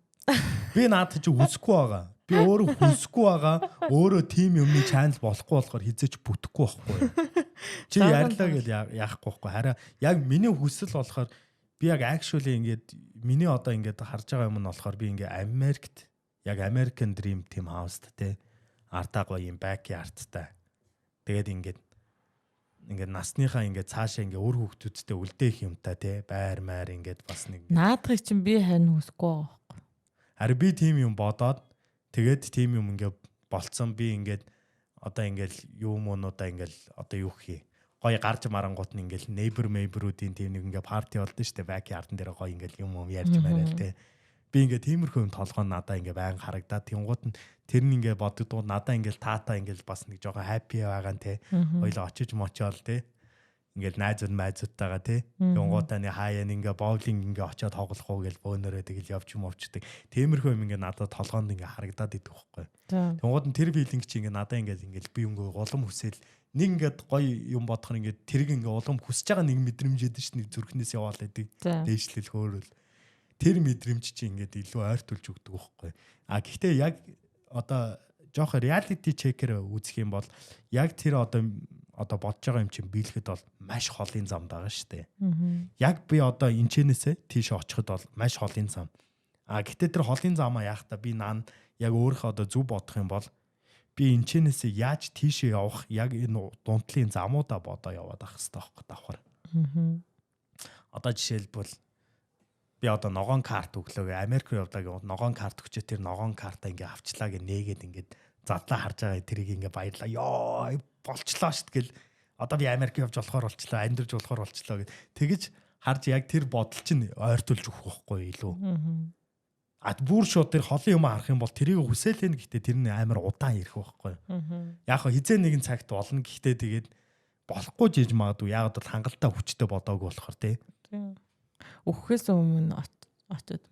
би наад чи хүсэхгүй байгаа. Би өөрөө хүсэхгүй байгаа. Өөрөө team юмны channel болохгүй болохоор хизээч бүтэхгүй байхгүй. Чи ярьлаа гэж яахгүй байхгүй. Хараа яг миний хүсэл болохоор би яг actually ингээд миний одоо ингээд харж байгаа юм нь болохоор би ингээд Америкт яг American Dream Team House-т те артаа гоё юм backyard-тай. Тэгээд ингээд ингээд насныхаа ингээд цаашаа ингээд өр хөвгтүүдтэй үлдээх юмтай тий байр маяр ингээд бас нэг наадахыг чинь би харин хүсэхгүй байгаа. харин би тийм юм бодоод тэгээд тийм юм ингээд болцсон би ингээд одоо ингээд юм уунуудаа ингээд одоо юу хий гоё гарч марангууд нь ингээд нейберүүдийн тийм нэг ингээд парти болдсон шүү дээ бакьярдн дээр гоё ингээд юм ярьж мараал тий би ингээд тиймэрхүү юм толгой надаа ингээд байнга харагдаад тэнгууд нь тэр нь ингээд боддгоо надаа ингээд таата ингээд бас нэг жоохон хаппи байгаа нь тий хоёлоо очиж мочоол тий ингээд найзуудтайгаа тий тэнгуудаа нэг хаяа ингээд боулинг ингээд очиод тоглох уу гэж бөөнөрөө тэгэл явж мовчдаг тиймэрхүү юм ингээд надад толгоонд ингээд харагдаад идэх байхгүй тэнгууд нь тэр филинг чи ингээд надаа ингээд би ингээд улам хүсэл нэг ингээд гоё юм бодох нь ингээд тэрг ингээд улам хүсэж байгаа нэг мэдрэмж ядэн ш нэг зүрхнээс яваал байдаг дээшлэл хөөрөл тэр мэдрэмж чи ингээд илүү ойртуулж өгдөг байхгүй. А гэхдээ яг одоо жоох reality checker үзэх юм бол яг тэр одоо бодож байгаа юм чинь биелэхэд бол маш холын замд байгаа шүү дээ. Яг би одоо энэчнээсээ тийш очиход бол маш холын зам. А гэхдээ тэр холын замаа яахта би наан яг өөрийнхөө одоо зүв бодох юм бол би энэчнээсээ яаж тийшээ явах яг энэ дундлын замуудаа бодоо яваад ах хэрэгтэй байхгүй давхар. Одоо жишээлбэл би одоо ногоон карт өглөө Америк руу явдаг ногоон карт өгчөө тэр ногоон картаа ингээ авчлаа гэ нээгээд ингээд задлаа харж байгаа тэрийг ингээ баярлаа ёо болчлоо шít гэл одоо би Америк явж болохоор болчлоо амьдарч болохоор болчлоо гэд тэгэж харж яг тэр бодол чинь ойртуулж өгөх байхгүй илүү бүр шууд тэр холын юм харах юм бол тэрийг хүсээлэн гэхдээ тэр нь амар удаан ирэх байхгүй яг хизээ нэгэн цагт болно гэхдээ тэгээд болохгүй жиж магадгүй яг бол хангалттай хүчтэй бодоагүй болохоор тий Өгөхөөс өмнө очоод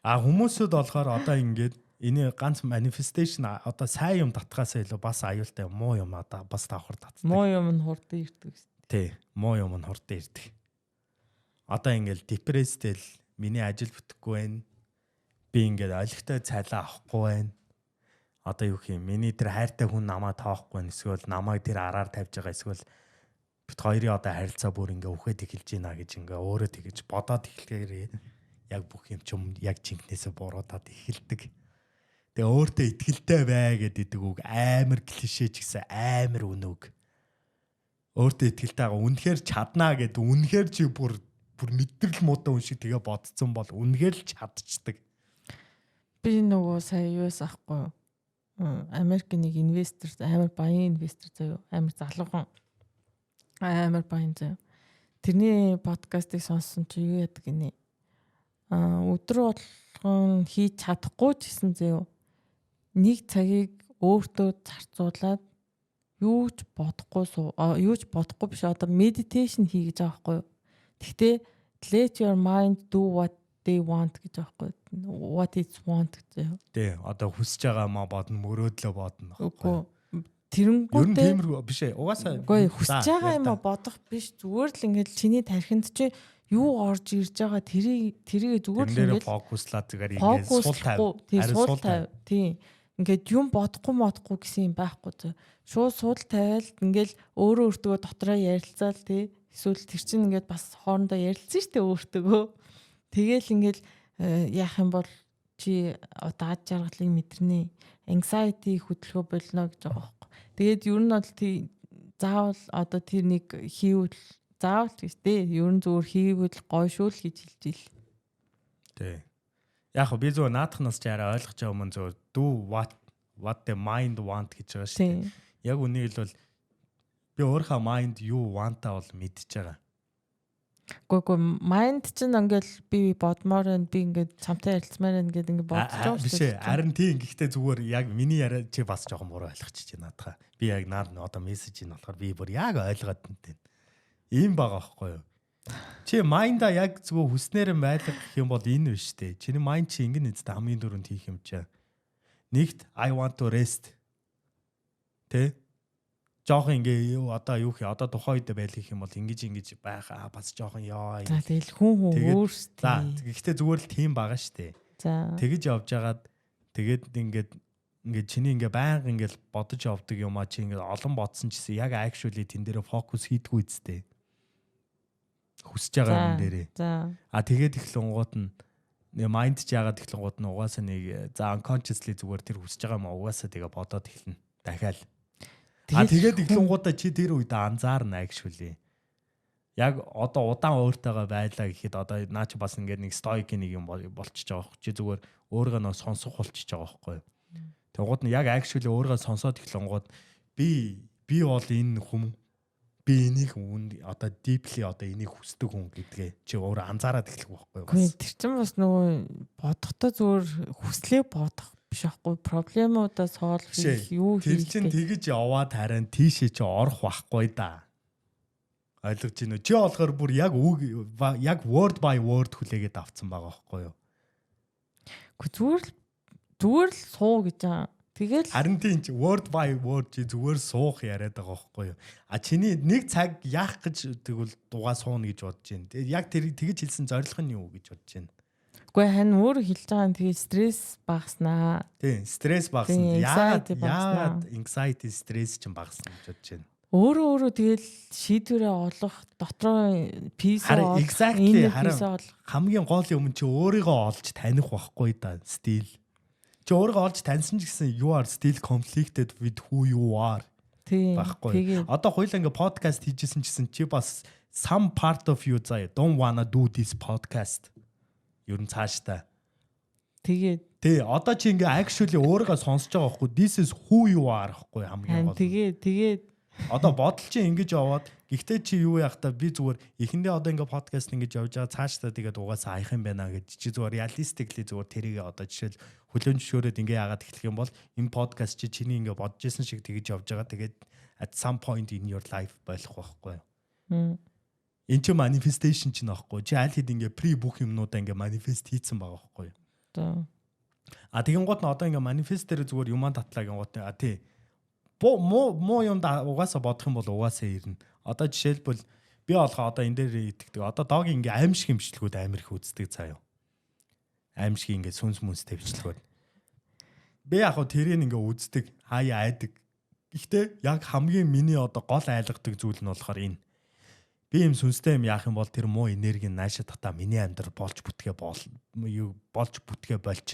хүмүүсүүд болохоор одоо ингээд энэ ганц manifestation одоо сайн юм татхаасаа илүү бас аюултай муу юм одоо бас давхар татдаг. Муу юм нь хурдан ирдэг шүү дээ. Тий, муу юм нь хурдан ирдэг. Одоо ингээд депрессдэл миний ажил бүтэхгүй байна. Би ингээд олигтой цайлаа авахгүй байна. Одоо юу юм миний тэр хайртай хүн намайг тоохгүй байна. Эсвэл намайг тэр араар тавьж байгаа эсвэл бит хоёрын одоо харилцаа бүр ингээ үхээд эхэлж байна гэж ингээ өөрөө тэгэж бодоод эхлэхээр яг бүх юм чим яг жинкнээсээ буруудаад эхэлдэг. Тэгээ өөртөө итгэлтэй бай гэдэг үг амар клишэ ч гэсэн амар үнэг. Өөртөө итгэлтэй байгаа үнэхээр чаднаа гэдэг үнэхээр чи бүр мэдрэл муутай хүн шиг тэгээ бодцсон бол үнэхээр л чадчихдаг. Би нөгөө сая юус ахгүй Америкийн нэг инвестор амар баян инвестор заяа амар залуухан амар баян заяа. Тэрний подкастыг сонссон чи юу яадаг гинэ. Өдрө болгон хийж чадахгүй ч гэсэн заяа. Нэг цагийг өөртөө зарцуулаад юу ч бодохгүй биш одоо meditation хий гэж байгаа байхгүй юу. Гэхдээ let your mind do what they want гэж байгаа байхгүй юу. What it want гэж. Тэ одоо хүсэж байгаа маа бодно мөрөөдлөө бодно. Үгүй тэрэнгүүтээ ер нь тиймэрхүү биш ээ. Угаасаа үгүй хүсэж байгаа юм бодох биш зүгээр л ингээд чиний тархинд чи юу орж ирж байгаа тэрийг зүгээр л ингээд фокуслаад зүгээр ингээд сул тавь. Тийм. Ингээд юм бодохгүй гэсэн юм байхгүй зөө. Шууд суудл тавиал ингээд өөрөө өөртөө дотроо ярилцаал тий. Эсвэл тэр чинь ингээд бас хоорондоо ярилцсан шүү дээ өөртөө. Тэгээл ингээд яах юм бол чи даад жаргалыг мэдэрнэ. Anxiety хөдөлгөөн болно гэж байгаа байхгүй. Тэгээд ер нь бол заавал одоо тэр нэг хийвэл заавал гэжтэй. Ер нь зүгээр хийвэл гоё шүү л гэж хэлж ил. Тий. Яг би зөв наадахнаас ч арай ойлгож байгаа юм зөв do what the mind want гэж байгаа шүү дээ. Яг үнийг л бол би өөрийнхөө mind юу want-а бол мэдчихэж байгаа. Гүг mind чинь ингээл би бодмоор байна би ингээд чамтай ярилцмаар байна гэдэг ингээд бодож байгаа шүү дээ. Харин тийм гэхдээ зүгээр яг миний яриа чи бас жоохон буруу ойлгочих чинь наадахаа. Би яг наад одоо мессежийг болохоор би бүр яг ойлгоод энэ. Ийм байгаа байхгүй юу? Чи майнда яг зөвхөн хүснээр нь байлгах юм бол энэ биш үү? Чиний майнд чи ингэн нэзтэй хамгийн дөрөнд хийх юм чаа. Нэгт I want to rest. Тэ? Жохон ингээ одоо юу хий одоо тухайн үед байлгах юм бол ингэж байхаа бас жохон ёо. За тэгэл хүн өөрсдөө. За гэхдээ зүгээр л тийм байгаа штэ. За. Тэгэж явж хагаад тэгээд ингээд чиний ингээ байнга ингээл бодож явдаг юм а чи ингээ олон бодсон чисэн яг actually тэн дээр фокус хийдгүү үсттэй. Хүсэж байгаа юм дээрээ. За. Тэгээд ихлэнгууд нь майнд ч яагаад ихлэнгууд нь угаасаа нэг за unconsciously зүгээр тэр хүсэж байгаа юм угаасаа тэгээ бодоод эхэлнэ. Дахиад. тэгээд эхлэнгуудаа чи тэр үед анзаарна actually. Яг одоо удаан өөртөөгөө байлаа гэхэд одоо наа чи бас ингээд нэг стоик нэг юм болчихж байгаа байхгүй. Чи зүгээр өөрийгөө нөө сонсох болчихж байгаа байхгүй. Тэгвэл нь яг actually өөрийгөө сонсоод эхлэнгууд би бол энэ хүм би энийг одоо deeply одоо энийг хүсдэг хүн гэдгээ чи өөрөө анзаараад эхлэх байхгүй юу? Тэр чинь бас нөгөө бодохдоо зүгээр хүслээ бодох биш байхгүй проблемуудаа solve хийх юу хийх. Тэр чинь тэгэж яваад харин тийшээ чи орох байхгүй да. Ойлгож байна уу? Чи болохоор бүр яг word by word хүлээгээд авцсан байгаа байхгүй юу? Зүгээр л суу гэж байгаа. Тэгэл харин тийм чи word by word чи зүгээр суух яриад байгаа байхгүй юу? Чиний нэг цаг яах гэж тэгвэл дугаа сууна гэж бодож байна. Яг тэр тэгэж хэлсэн зорилго нь юу гэж бодож байна? Үгүй хань өөр хэлж байгаа нь тэгээ стресс багаснаа. Тийм, стресс багасна. Яагаад anxiety стресс ч багасна гэж бодож байна. Өөрөө тэгэл шийдвэрээ олох дотроо peace олох. Exactly хамгийн гол юм чи өөрийгөө олж таних байхгүй да стил. Чи өөрийгөө олж таньсан ч гэсэн you are still conflicted with who you are. Тийм. Баггүй. Одоо хоёулаа ингээ подкаст хийжсэн гэсэн чи бас some part of you заа don't wanna do this podcast. Ер нь цааштай. Тий, одоо чи ингээ actually өөрийгөө сонсож байгаа байхгүй. This is who you are байхгүй хамгийн гол. Тэгээд одоо бодол чи ингэж яваад гэхдээ чи юу яах та би зүгээр эхэндээ одоо ингээ подкаст ингэж явж байгаа цаашдаа тэгээд угаасаа аях юм байна гэж чи зүгээр realistically зүгээр тэрийг одоо жишээл хөлөөн зөвшөөрөөд ингээ яагаад эхлэх юм бол энэ подкаст чи чиний ингээ бодож исэн шиг тэгэж явж байгаа тэгээд at some point in your life болох байхгүй юу. Энд чи manifestation ч нөхгүй чи аль хэд ингээ pre бүх юмнуудаа ингээ manifest хийцэн байгаа байхгүй юу. Тэгэн гот нь одоо ингээ manifest дээр зүгээр юмаа татлагын гот тий муу юм да угаасаа бодох юм бол угаасаа ирнэ. Одоо жишээлбэл би олохоо одоо энэ дээр итгэдэг. Одоо догийн ингээ аимшиг хэмжлэгүүд амар их үздэг цаа юу. Аимшиг ингээ сүнс мүнстэй хэмжлэгүүд. Би яг хөө тэрийг ингээ үздэг, хаяа айдаг. Гэхдээ яг хамгийн миний одоо гол айлгадаг зүйл нь болохоор энэ. Би юм сүнстэй юм яах юм бол тэр муу энерги нааша татаа миний амьдрал болж бүтгээ болчихно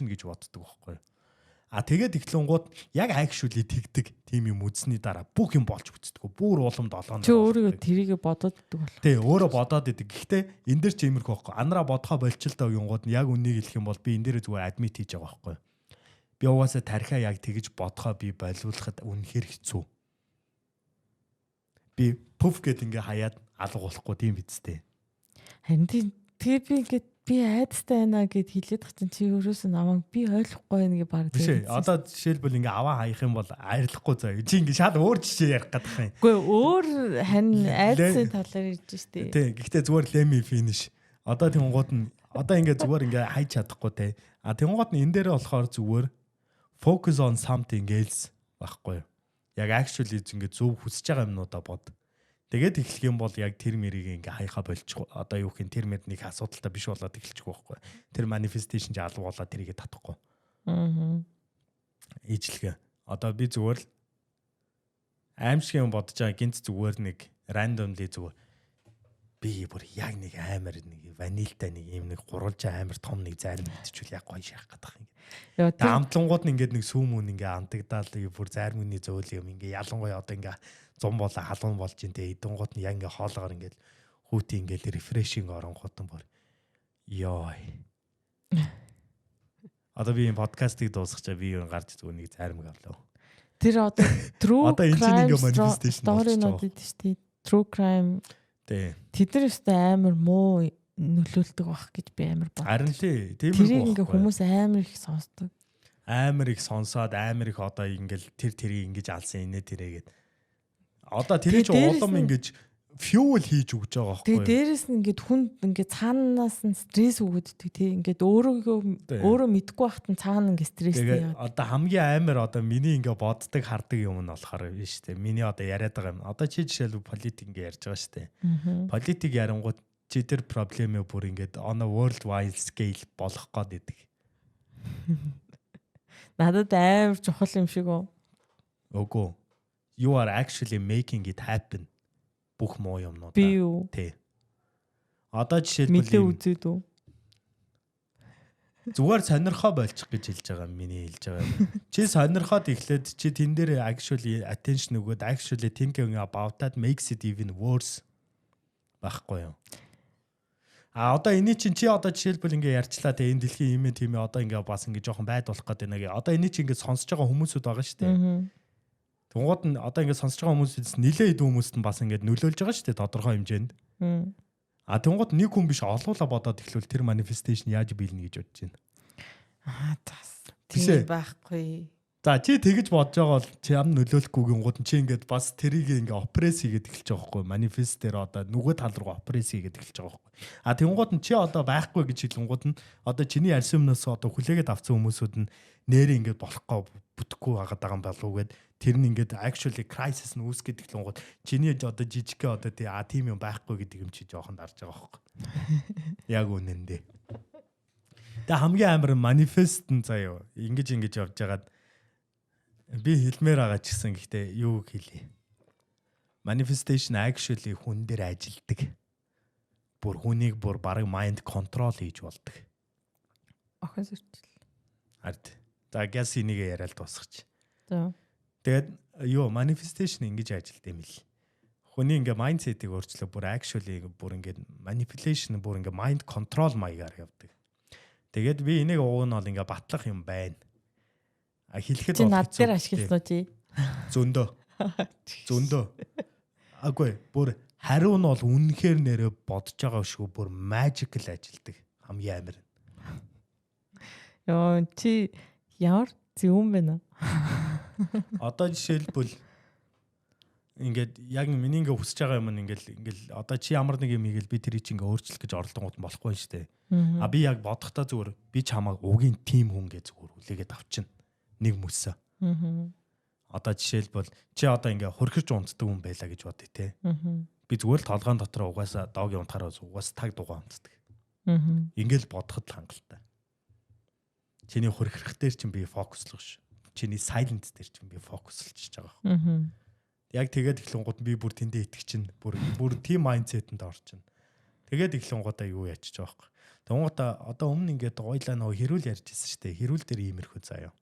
гэж боддог байхгүй юу. Тэгээд эхлэнгууд яг actually тэгдэг тийм юм үзсний дараа бүх юм болж бүтцдэг. Бүр улам долооно. Чи өөрийгөө тэрийгэ бодоод иддэг болов. Тий, өөрөө бодоод идэг. Гэхдээ энэ дэр чи иймэрхүү байхгүй. Анараа бодхоо болчихлоо гингууд нь яг үнийг хэлэх юм бол би энэ дээр зүгээр адмит хийж байгаа байхгүй. Би угаасаа тархиа яг тэгж бодхоо би болиулахад үнэхээр хэцүү. Би пуф гэд ингээ хаяад алга болохгүй тийм бидтэй. Харин тэр би ингээд би айдастай байна гэд хэлээд тах чинь чи өөрөөсөө намайг би ойлгохгүй байна гэж баг тийм. Одоо жишээлбэл ингээ аваа хаях юм бол арилахгүй заа. Чи ингээ шал өөр жишээ ярих гэдэг юм. Үгүй өөр хань айдсын талаар ирж штэ. Тийм. Гэхдээ зүгээр леми финиш. Одоо тэнгууд нь одоо ингээ зүгээр ингээ хайж чадахгүй те. Тэнгууд нь энэ дээр болохоор зүгээр focus on something else байхгүй юу. Яг actually ингээ зөв хүсэж байгаа юмнуудаа бод. Тэгээд эхлэх юм бол яг тэр мэрийг ингээ хаяха болчих. Одоо юу гэх юм тэр мэд нэг асуудалтай биш болоод эхэлчих байхгүй. Тэр manifestation ч алга болоод тэрийгэ татахгүй. Ижлэгээ. Одоо би зүгээр л аимшиг юм бодож байгаа гинт зүгээр нэг randomly зүгээр би бүр яг нэг амар нэг ванилтай нэг юм нэг гурвалжаа амар том нэг зарим мэдчихвэл яг гоё шахах гэдэг юм. Тэгээд амтлангууд нь ингээд нэг сүүмүн ингээ антагдаал бүр зарим үний зөөл юм ингээ ялангуяа одоо ингээ зам болоо халуун болж ин тэ эдэнгууд нь яг ингээ хоолгоор ингээл хүүти ингээл рефрешинг оронгууд нь бүр ёо. Одоо би энэ подкастыг дуусгачаа би юу гарч зүгээр нэг зарим авлаа. Тэр одоо true одоо энэ чинь ингээ manifestation story-нууд гэдэг чинь true crime. Тэ. Тэдэр өстэй амар муу нөлөөлдөг байх гэж би амар бод. Харин тий, тийм үү. Тэр ингээ хүмүүс амар их сонсдог. Амар их сонсоод амар их одоо ингээл тэрийг ингэж алсан инээ тэрэгээд одоо тэр чинь улам ингэж fuel хийж өгч байгаа байхгүй юу. Тэгээ дээрэс нь ингээд хүнд ингээд цаанаас нь стресс өгödдөг тий. Ингээд өөрөө мэдгүй байхад нь цаана ингээд стресстэй яваад. Одоо хамгийн амар одоо миний ингээд боддог хардаг юм нь болохоор биш тий. Миний одоо яриад байгаа юм. Одоо чи жишээлбэл политик ингээд ярьж байгаа шүү дээ. Политик ярангууд чи тэр проблемээ бүр ингээд on a worldwide scale болох гээд идэг. Надад амар чухал юм шиг үү? Үгүй. You are actually making it happen. Бүх муу юмнууд. Би юу? Тий. Одоо жишээлбэл мэдээ үзээд үү? Зүгээр сонирхоо болчих гэж хэлж байгаа миний хэлж байгаа. Чи сонирхоод эхлээд чи тэн дээр actually attention өгөөд actually thinking about that makes it even worse байхгүй юу? Одоо энэ чинь чи одоо жишээлбэл ингээ ярьчлаа те энэ дэлхийн юм тийм одоо ингээ бас ингээ жоохон байд болох гэдэг нэг. Одоо энэ чинь ингээ сонсож байгаа хүмүүсүүд байгаа шүү дээ. Тунгууд нь одоо ингээ сонсож байгаа хүмүүсээс нилээ идэв хүмүүст нь бас ингээ нөлөөлж байгаа шүү дээ тодорхой хэмжээнд. Тунгууд нэг хүн биш олоола бодоод эхлүүл тэр manifestation яаж биелнэ гэж бодож байна. Тийм байхгүй. За чи тэгэж бодож байгаа бол чи ам нөлөөлөхгүй гингууд чи ингээд бас тэрийг ингээ опресс хийгээд эхэлж байгаа байхгүй манифест дээр одоо нөгөө тал руу опресс хийгээд эхэлж байгаа байхгүй. Тэнгууд нь чи одоо байхгүй гэж хэлэнгууд нь одоо чиний ярьсан юмнаас одоо хүлээгээд авсан хүмүүсүүд нь нэрээ ингээд болохгүй бүтэхгүй байгаа юм болов уу гэд тэр нь ингээд actually crisis нь үүсгээд эхлэнгууд чиний одоо жижигхэн одоо тийм юм байхгүй гэдэг юм чи жоохон дарж байгаа байхгүй. Яг үнэндээ. Тэгээ хамгийн амар манифест нь заяа ингэж явж байгаад би хэлмээр байгаа ч гэсэн гэхдээ юу хэлье. Manifestation actually хүн дээр ажилдаг. Бүр хүнийг бүр бараг mind control хийж болдог. Охин зэрчил. Хард. За газ энийг яриад дуусгач. За. Тэгээд юу manifestation ингэж ажилдаг юм л. Хүний ингээ mindset-ийг өөрчлөө бүр actually бүр ингээ manipulation бүр ингээ mind control маягаар явдаг. Тэгээд би энийг уг нь бол ингээ батлах юм байна. Хэлэхэд чи над дээр ашигласан уу чи? Зөндөө. Агүй бүр хариу нь бол үнэхээр нэрээ бодож байгаа шүү бүр magical ажилдаг хамгийн амар. Йоо чи ямар зөвөн байна. Одоо жишээлбэл ингээд яг миний ингээ хүсэж байгаа юм ингээл одоо чи ямар нэг юм хийгээл би тэрийг чи ингээ өөрчлөх гэж оролдонгууд болохгүй шүү дээ. Би яг бодохдоо зүгээр би чамайг угийн тим хүн гэж зүгээр хүлээгээд авчихна. Нэг мөсөө. Одоо жишээлбэл чи одоо ингээ хөрхөж унтдаг хүн байлаа гэж бодъё те. Би зүгээр л толгойн дотор угаасаа доогийн унтахаар угаас таг дугаа унтдаг. Ингээл бодоход л хангалттай. Чиний хөрхөх дээр чинь би фокуслох ш. Чиний silent дээр чинь би фокуслж байгаа. Яг тэгээд эхлэнгууд би бүр тэндээ итгэж чинь бүр team mindset-энд орчин. Тэгээд эхлэнгуудаа юу ячиж байгаа юм. Тэнгуудаа одоо өмнө ингээд гойлаа нөгөө хэрүүл ярьжсэн шүү дээ. Хэрүүл дээр иймэрхүү заяа.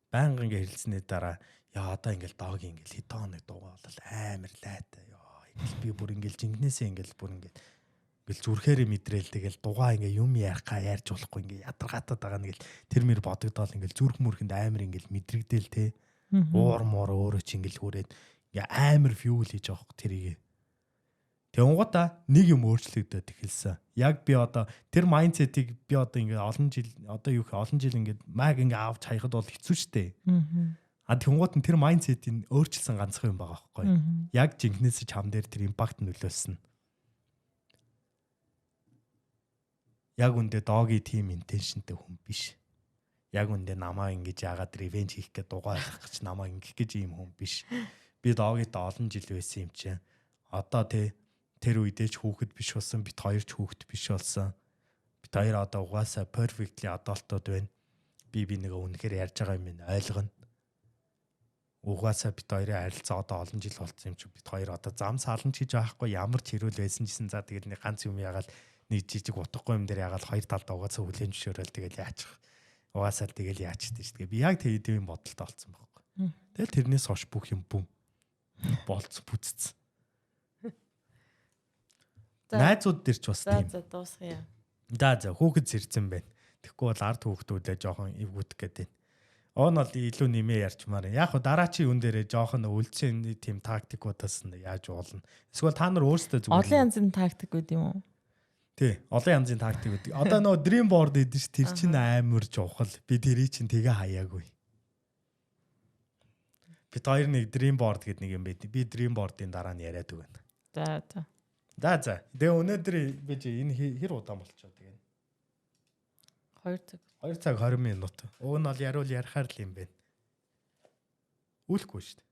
Байнга ингээ хэлснээр дараа яа одоо ингээл доог ингээл хэд хоног дуугаа бол амар лайтай ёо ингээл би бүр ингээл жингнээсээ ингээл бүр ингээл зүрхээр мэдрээл тэгэл дугаа ингээ юм ярьж болохгүй ингээ ядаргаатаад байгаа нэгэл тэр мэр бодогдоол ингээл зүрх мөрхөнд амар ингээл мэдрэгдээл те уур муур өөрөө ч ингээл хүрээд ингээ амар фьюл хийж авах тэрийг Тэнгуудаа нэг юм өөрчлөгдөд эхэлсэн. Яг би одоо тэр майндсетийг би одоо ингээ олон жил ингээ маг ингээ авч хаяхад бол хэцүү шттэ. Тэнгууд нь тэр майндсетийг өөрчилсөн ганцхан юм байгаа байхгүй. Яг жинхнээс чам дээр тэр импакт нөлөөлсөн. Яг үндэ доогийн тим интеншнтэй хүн биш. Яг үндэ намаа ингэж яагаад ревенж хийх гэж дугаа авах гэж намаа ингэх гэж ийм хүн биш. Би доогитой олон жил байсан юм чинь. Одоо тэр үедээ ч хүүхэд биш болсон, бит хоёр ч хүүхэд биш болсон. Бит хоёр одоо угаасаа perfectly adult-ууд байна. Би нэг үнэхээр ярьж байгаа юм ойлгоно. Угаасаа бит хоёрын харилцаа одоо олон жил болсон юм чи бит хоёр одоо зам салан хийж байхгүй ямар ч хэрүүл байсан гэсэн за тэгэл нэг ганц юм ягаал нэг жижиг утгагүй юм дээр ягаал хоёр талд угаасаа хүлэн зөвшөөрөл тэгэл яачих. Угаасаа тэгэл яачдаг шүү дээ. Би яг тэгээд юм бодолтой болсон байхгүй. Тэгэл тэрнээс хойш бүх юм бүм болц бүцсэн. Найзууд дээр ч бас тийм. За дуусгая. За хүүхэд зэрцэн байна. Тэгэхгүй бол ард хүүхдүүдээ жоохон эвгүтэх гэдэг. Он бол илүү нэмээ ярьчмаар. Яг хөө дараачийн үн дээрээ жоохон үлдсэн тийм тактикуудаас нь яаж уулна. Эсвэл та нар өөрсдөө зүгээр олон янзын тактик үүд юм уу? Тий, олон янзын тактик үүд. Одоо нөгөө dream board гэдэг чинь тэр чинь амар жовхол. Би тэрий чинь тэгээ хаяагүй. Би хоёр нэг dream board гэдэг нэг юм байт. Би dream board-ын дараа нь яриад өгнө. За. За. Тэгээ өнөөдөр би энэ хэр удаан болчихоо тэгээ. 2 цаг 20 минут. Уг нь бол ярихаар л юм байна. Үлэхгүй шүү дээ.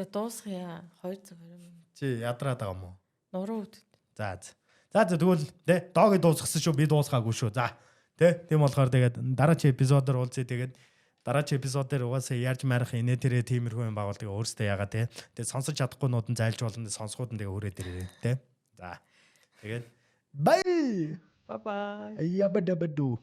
Тэгээ дуусгая 2 цаг 20 минут. Чи ядраад байгаа юм уу? Нуруу үт. За тэгвэл дооги дуусгасан шүү би дуусгаагүй шүү. За тийм болохоор тэгээд дараагийн эпизодоор уулзъя тэгээд дараагийн эпизодоор угаасаа яаж марих инээ тэрэ тиймэрхүү юм байгуулдаг өөрсдөө ягаа те. Тэгээд сонсож чадахгүй нууд нь зайлж болно сонсоход нь тэгээ хүрээд ирээ те. За. Тэгээд бай. Bye bye. Ябадабаду.